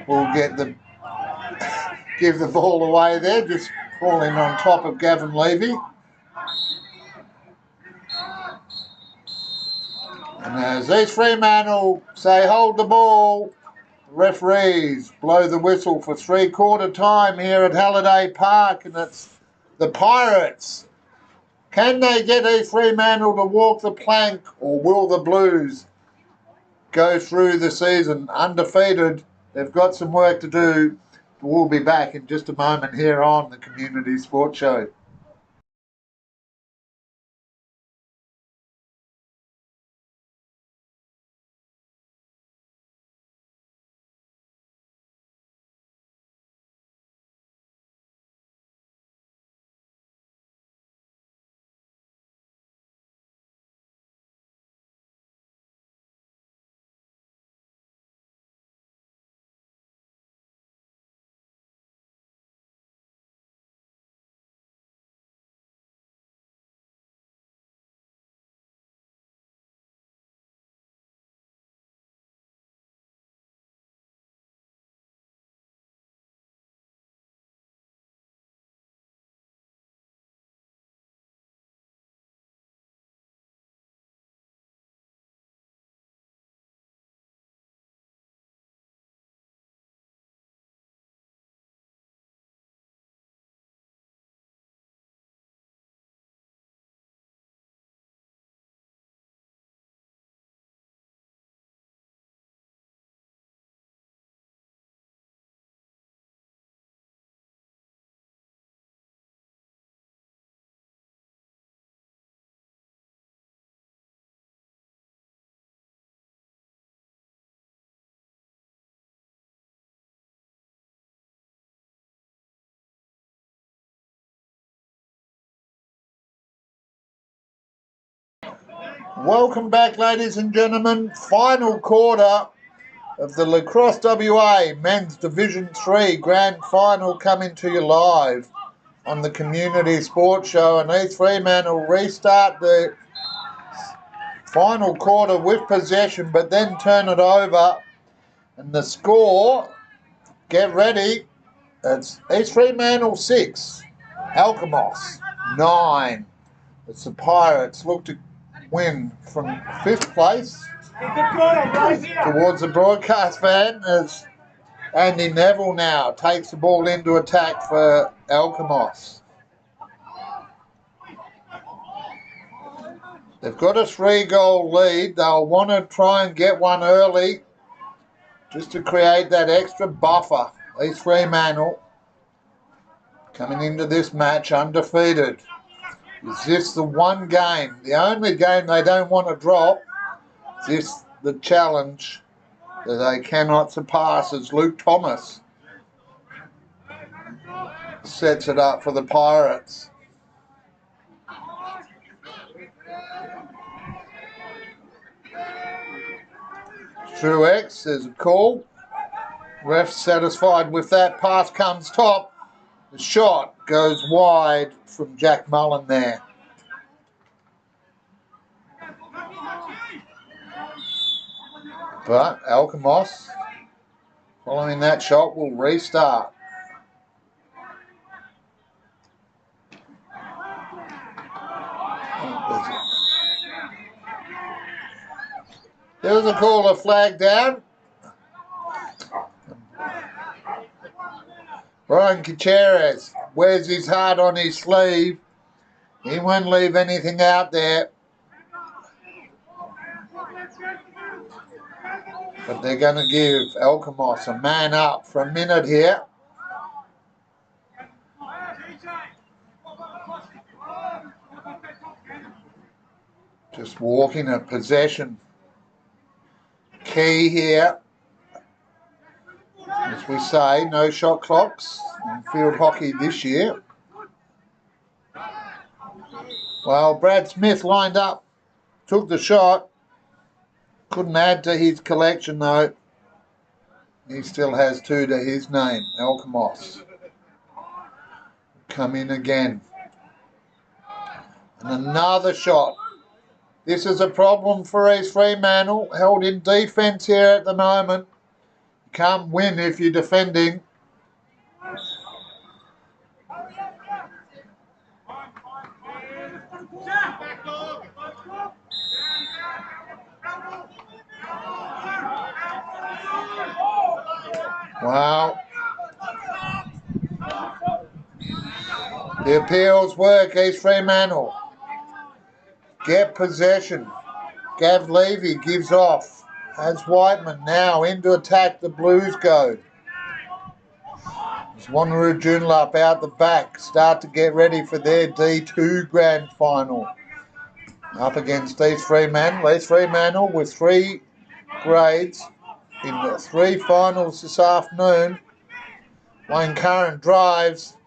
will give the ball away there, just falling on top of Gavin Levy. And as East Fremantle say, hold the ball, referees blow the whistle for three-quarter time here at Halliday Park, and it's the Pirates. Can they get East Fremantle to walk the plank, or will the Blues go through the season undefeated? They've got some work to do. We'll be back in just a moment here on the Community Sports Show. Welcome back, ladies and gentlemen. Final quarter of the Lacrosse WA Men's Division 3 Grand Final coming to you live on the Community Sports Show. And East Fremantle restart the final quarter with possession, but then turn it over. And the score, get ready, it's East Fremantle 6, Alkimos 9. It's the Pirates look to win from 5th place towards the broadcast van as Andy Neville now takes the ball into attack for Alkimos. They've got a 3-goal lead. They'll want to try and get one early just to create that extra buffer. East Fremantle coming into this match undefeated. Is this the one game, the only game they don't want to drop? Is this the challenge that they cannot surpass as Luke Thomas sets it up for the Pirates? Through X, there's a call. Ref satisfied with that. Pass comes top. The shot goes wide from Jack Mullen there. But Alkimos, following that shot, will restart. There was a call, a flag down. Brian Gutierrez wears his heart on his sleeve. He won't leave anything out there. But they're going to give Alkimos a man up for a minute here. Just walking at possession. Key here. As we say, no shot clocks in field hockey this year. Well, Brad Smith lined up, took the shot. Couldn't add to his collection though. He still has 2 to his name. Alkimos. Come in again. And another shot. This is a problem for East Fremantle. Held in defence here at the moment. You can't win if you're defending. Wow. The appeals work, East Fremantle. Get possession. Gav Levy gives off. As Whiteman now into attack, the Blues go. As Wanneroo Joondalup out the back, start to get ready for their D2 Grand Final. Up against East Fremantle. East Fremantle with 3 grades in the 3 finals this afternoon. Wayne Curran drives,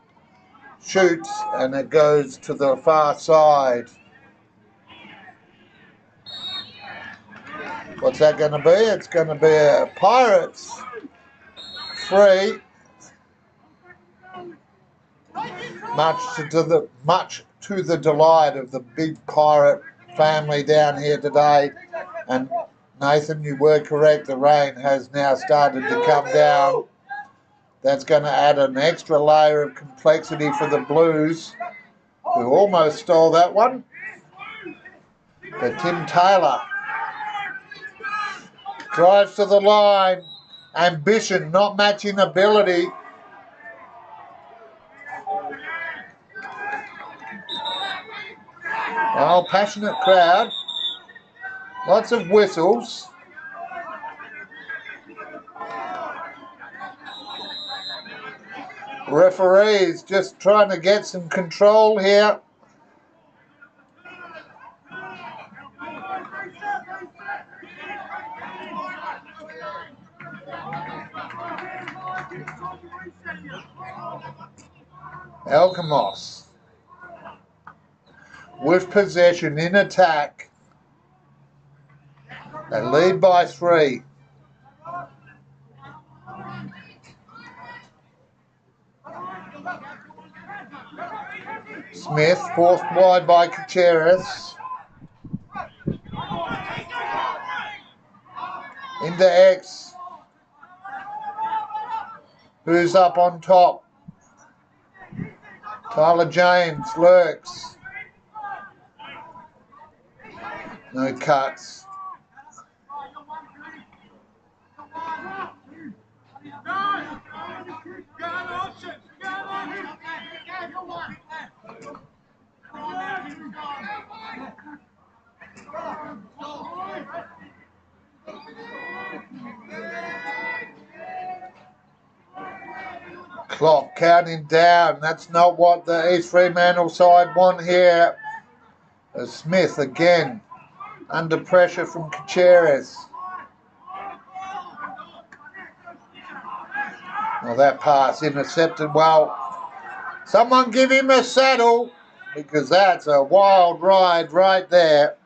shoots, and it goes to the far side. What's that going to be? It's going to be a Pirates 3. Much to the delight of the big Pirate family down here today. And Nathan, you were correct. The rain has now started to come down. That's going to add an extra layer of complexity for the Blues, who almost stole that one. But Tim Taylor drives to the line. Ambition not matching ability. Well, passionate crowd. Lots of whistles. Referees just trying to get some control here. Alkimos with possession in attack. They lead by 3. Smith forced wide by Kacheris. Into X. Who's up on top? Tyler James lurks. No cuts. Clock counting down. That's not what the East Fremantle side want here. As Smith again under pressure from Kacheris. Well, that pass intercepted well. Someone give him a saddle, because that's a wild ride right there.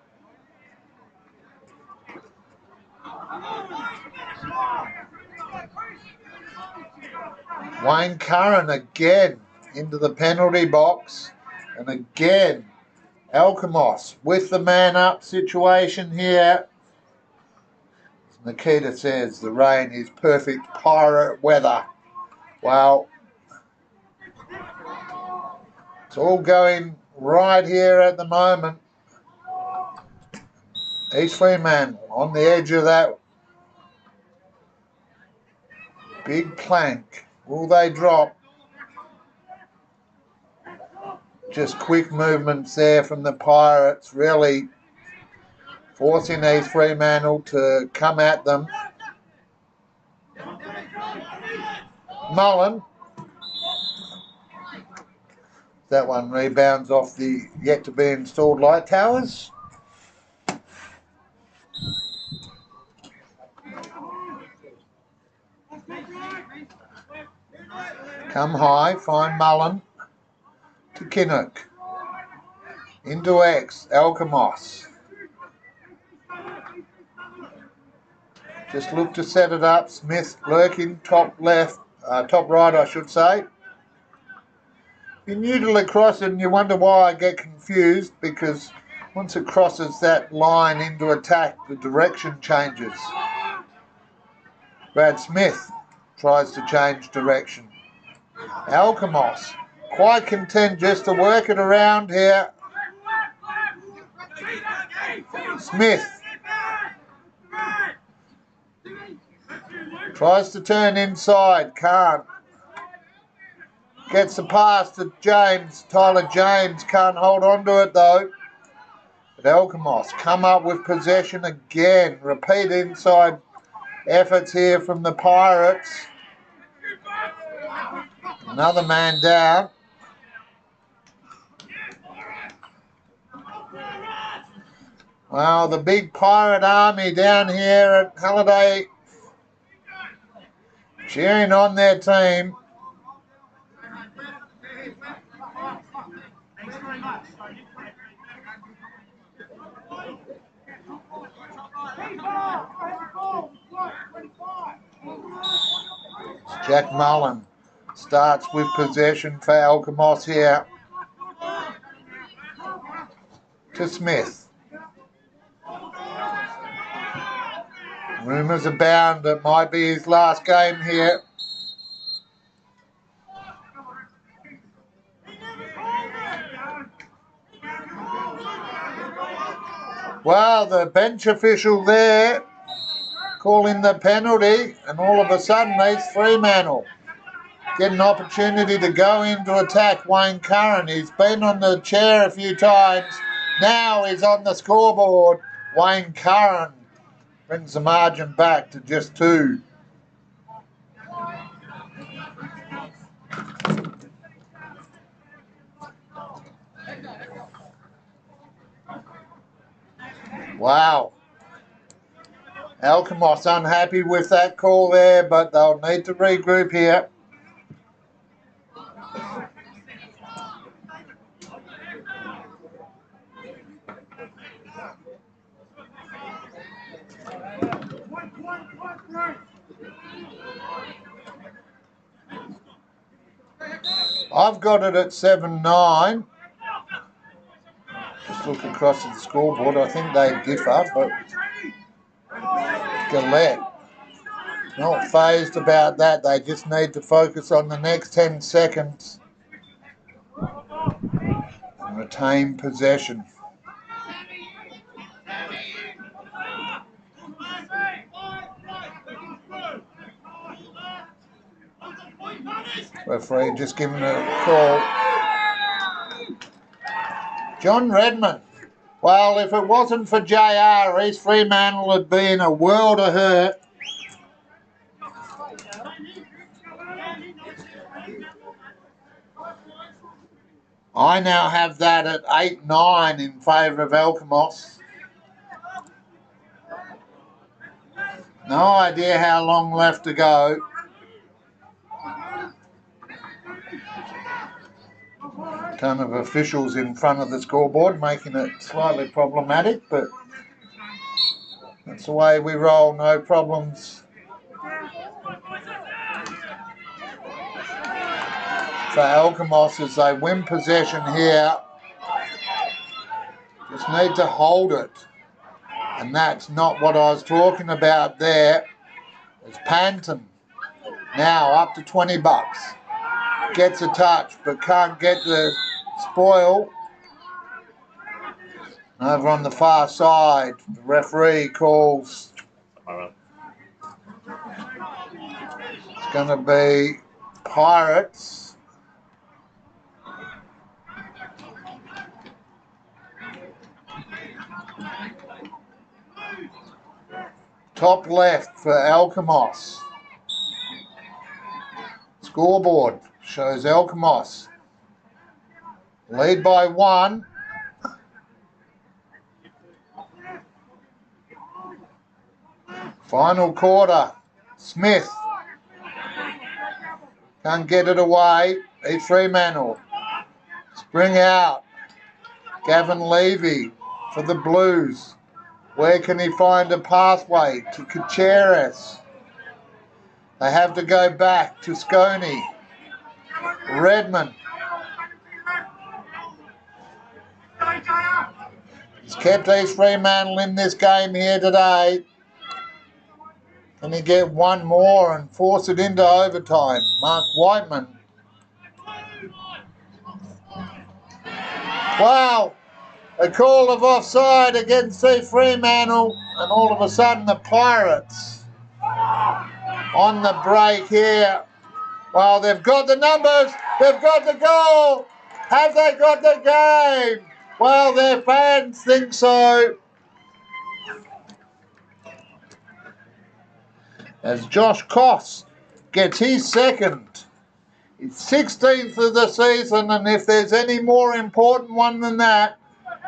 Wayne Curran again into the penalty box. And again, Alkimos with the man up situation here. As Nikita says, the rain is perfect pirate weather. Well, it's all going right here at the moment. East Fremantle on the edge of that big plank. Will they drop? Just quick movements there from the Pirates, really forcing East Fremantle to come at them. Mullen. That one rebounds off the yet to be installed light towers. Come high, find Mullen to Kinnock. Into X, Alkimos. Just look to set it up. Smith lurking, top left, top right I should say. If you're new to Lacrosse and you wonder why I get confused, because once it crosses that line into attack, the direction changes. Brad Smith tries to change direction. Alkimos, quite content just to work it around here. Smith tries to turn inside, can't. Gets the pass to James. Tyler James can't hold on to it though. But Alkimos come up with possession again. Repeat inside efforts here from the Pirates. Another man down. Well, the big pirate army down here at Halliday cheering on their team. Jack Mullen starts with possession for Alkimos here. To Smith. Rumours abound it might be his last game here. Well, the bench official there calling the penalty, and all of a sudden it's Fremantle get an opportunity to go into attack. Wayne Curran, he's been on the chair a few times, now he's on the scoreboard. Wayne Curran brings the margin back to just 2. Wow. Alkimos unhappy with that call there, but they'll need to regroup here. I've got it at 7-9. Just look across at the scoreboard. I think they differ, but Gillette not phased about that. They just need to focus on the next 10 seconds and retain possession. Referee just giving a call. John Redmond. Well, if it wasn't for JR, East Fremantle would be in a world of hurt. I now have that at 8-9 in favour of Alkimos. No idea how long left to go. Ton of officials in front of the scoreboard making it slightly problematic, but that's the way we roll, no problems. For Alkimos as they win possession here, just need to hold it. And that's not what I was talking about there. It's Panton now up to $20. Gets a touch but can't get the spoil. Over on the far side, the referee calls. It's going to be Pirates. Top left for Alkimos. Scoreboard shows Alkimos lead by 1. Final quarter. Smith Can't get it away. East Fremantle. Spring out. Gavin Levy for the Blues. Where can he find a pathway to Kacheris? They have to go back to Sconey. Redmond. He's kept East Fremantle in this game here today. Can he get one more and force it into overtime? Mark Whiteman. Wow! A call of offside against East Fremantle, and all of a sudden the Pirates on the break here. Well, they've got the numbers, they've got the goal. Have they got the game? Well, their fans think so. As Josh Koss gets his second. His 16th of the season, and if there's any more important one than that,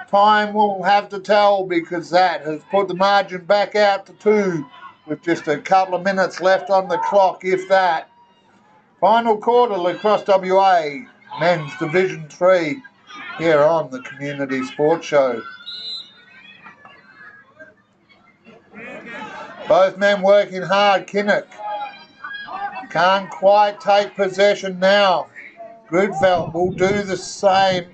time will have to tell, because that has put the margin back out to 2 with just a couple of minutes left on the clock, if that. Final quarter, Lacrosse WA Men's Division 3 here on the Community Sports Show. Both men working hard. Kinnock can't quite take possession now. Goodfeldt will do the same.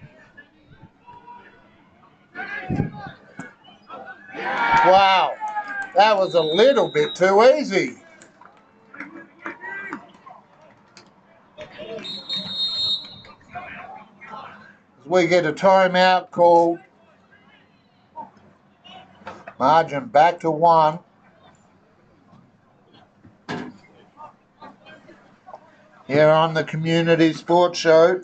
Wow, that was a little bit too easy. We get a timeout called. Margin back to 1. Here on the Community Sports Show.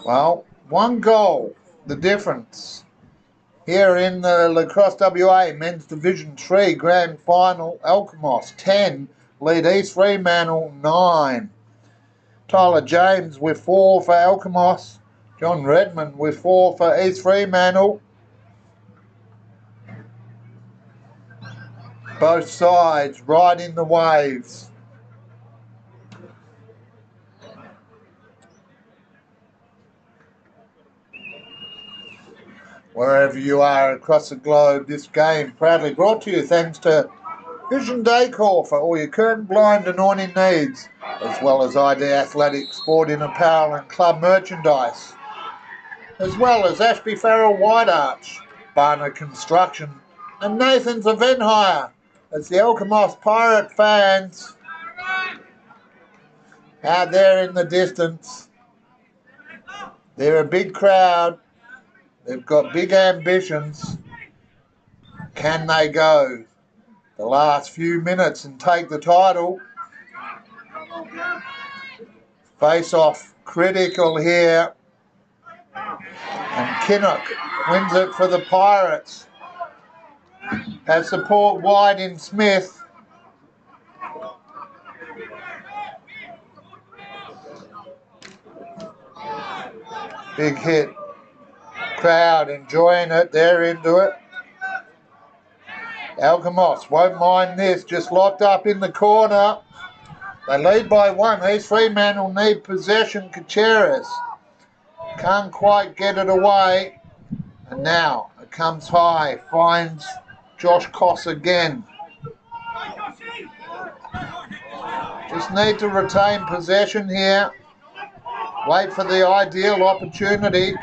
Well, 1 goal, the difference. Here in the Lacrosse WA Men's Division 3 Grand Final, Alkimos 10, lead East Fremantle 9. Tyler James with 4 for Alkimos. John Redmond with 4 for East Fremantle. Both sides riding the waves. Wherever you are across the globe, this game proudly brought to you thanks to Vision Decor for all your curtain, blind and awning needs, as well as ID Athletic, sporting apparel and club merchandise, as well as Ashby Farrell White Arch, Barner Construction and Nathan's Event Hire, as the Alkimos Pirate fans out there in the distance. They're a big crowd. They've got big ambitions. Can they go the last few minutes and take the title? Face off critical here. And Kinnock wins it for the Pirates. Has support wide in Smith. Big hit. Crowd enjoying it, they're into it. Alkimos won't mind this, just locked up in the corner. They lead by 1. East Fremantle need possession. Kacheris can't quite get it away. And now it comes high, finds Josh Koss again. Just need to retain possession here. Wait for the ideal opportunity.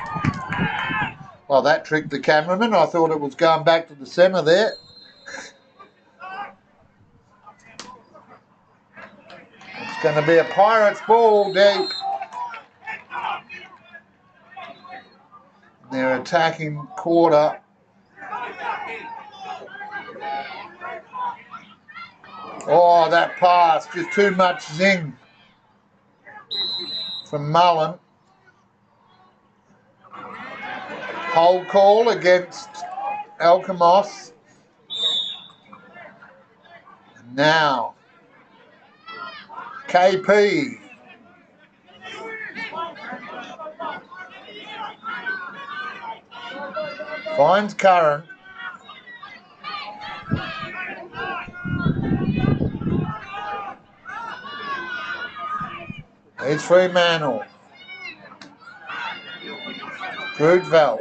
Well, that tricked the cameraman. I thought it was going back to the centre there. It's going to be a Pirates ball deep. Their attacking quarter. Oh, that pass, just too much zing from Mullen. Hold call against Alkimos. Now, KP. Finds Curran. It's Fremantle. Grooteveld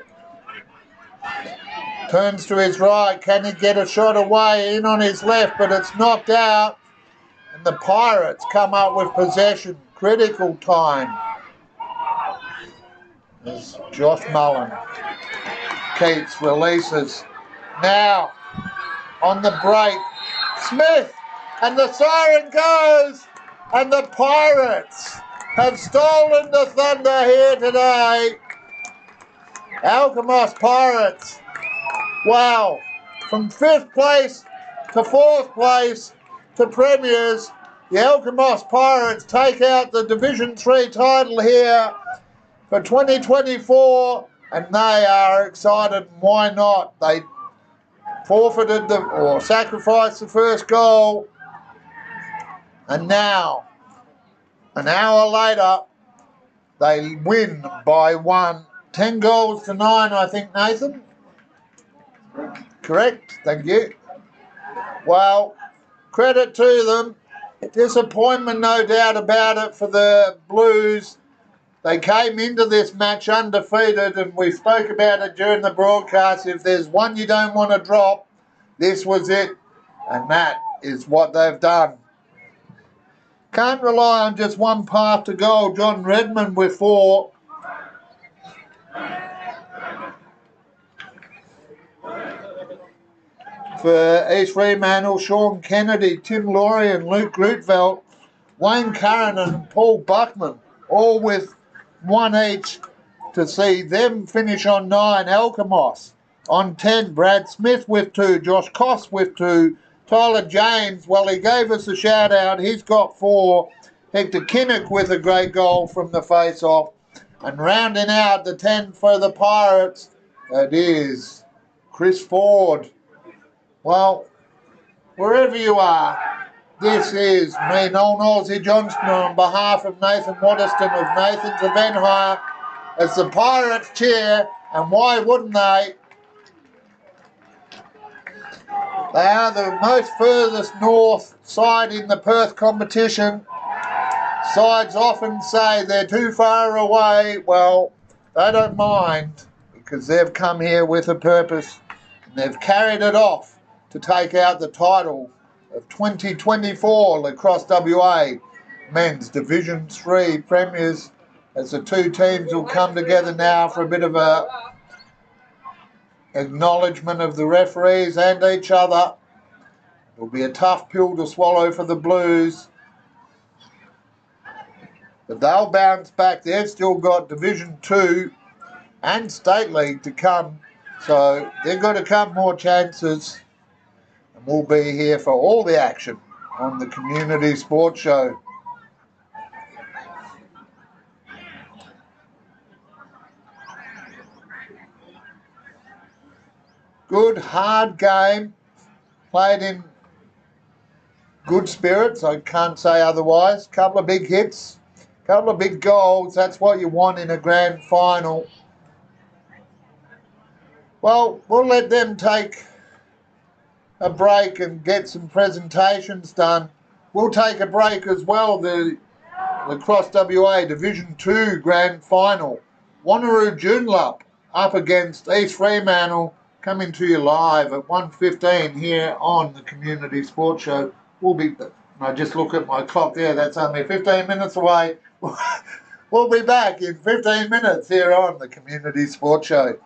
turns to his right. Can he get a shot away? In on his left, but it's knocked out. And the Pirates come up with possession. Critical time. There's Josh Mullen. Keats releases. Now, on the break, Smith, and the siren goes, and the Pirates have stolen the thunder here today. Alkimos Pirates, wow, from 5th place to 4th place to premiers, the Alkimos Pirates take out the Division 3 title here for 2024, and they are excited. Why not? They forfeited or sacrificed the first goal, and now, an hour later, they win by 1. 10 goals to 9, I think, Nathan? Correct, thank you. Well, credit to them. Disappointment, no doubt about it, for the Blues. They came into this match undefeated, and we spoke about it during the broadcast. If there's one you don't want to drop, this was it, and that is what they've done. Can't rely on just one path to goal. John Redmond with 4. For East Fremantle, Sean Kennedy, Tim Laurie and Luke Grooteveld, Wayne Curran and Paul Buckman, all with 1 each to see them finish on 9. Alkimos on 10. Brad Smith with 2. Josh Koss with 2. Tyler James, well, he gave us a shout out. He's got 4. Hector Kinnock with a great goal from the face-off. And rounding out the 10 for the Pirates, it is Chris Ford. Well, wherever you are, this is me, Noel Nosey Johnston, on behalf of Nathan Waterston of Nathan's Event Hire, as the Pirates cheer, and why wouldn't they? They are the most furthest north side in the Perth competition. Sides often say they're too far away. Well, they don't mind, because they've come here with a purpose, and they've carried it off to take out the title of 2024 Lacrosse WA Men's Division 3 Premiers, as the two teams will come together now for a bit of a acknowledgement of the referees and each other. It'll be a tough pill to swallow for the Blues, but they'll bounce back. They've still got Division 2 and State League to come, so they've got a couple more chances. We'll be here for all the action on the Community Sports Show. Good, hard game, played in good spirits, I can't say otherwise. Couple of big hits, couple of big goals, that's what you want in a grand final. Well, we'll let them take a break and get some presentations done. We'll take a break as well. The Lacrosse WA Division 2 Grand Final. Wanneroo Joondalup up against East Fremantle, coming to you live at 1:15 here on the Community Sports Show. We'll be, I just look at my clock there, that's only 15 minutes away. We'll be back in 15 minutes here on the Community Sports Show.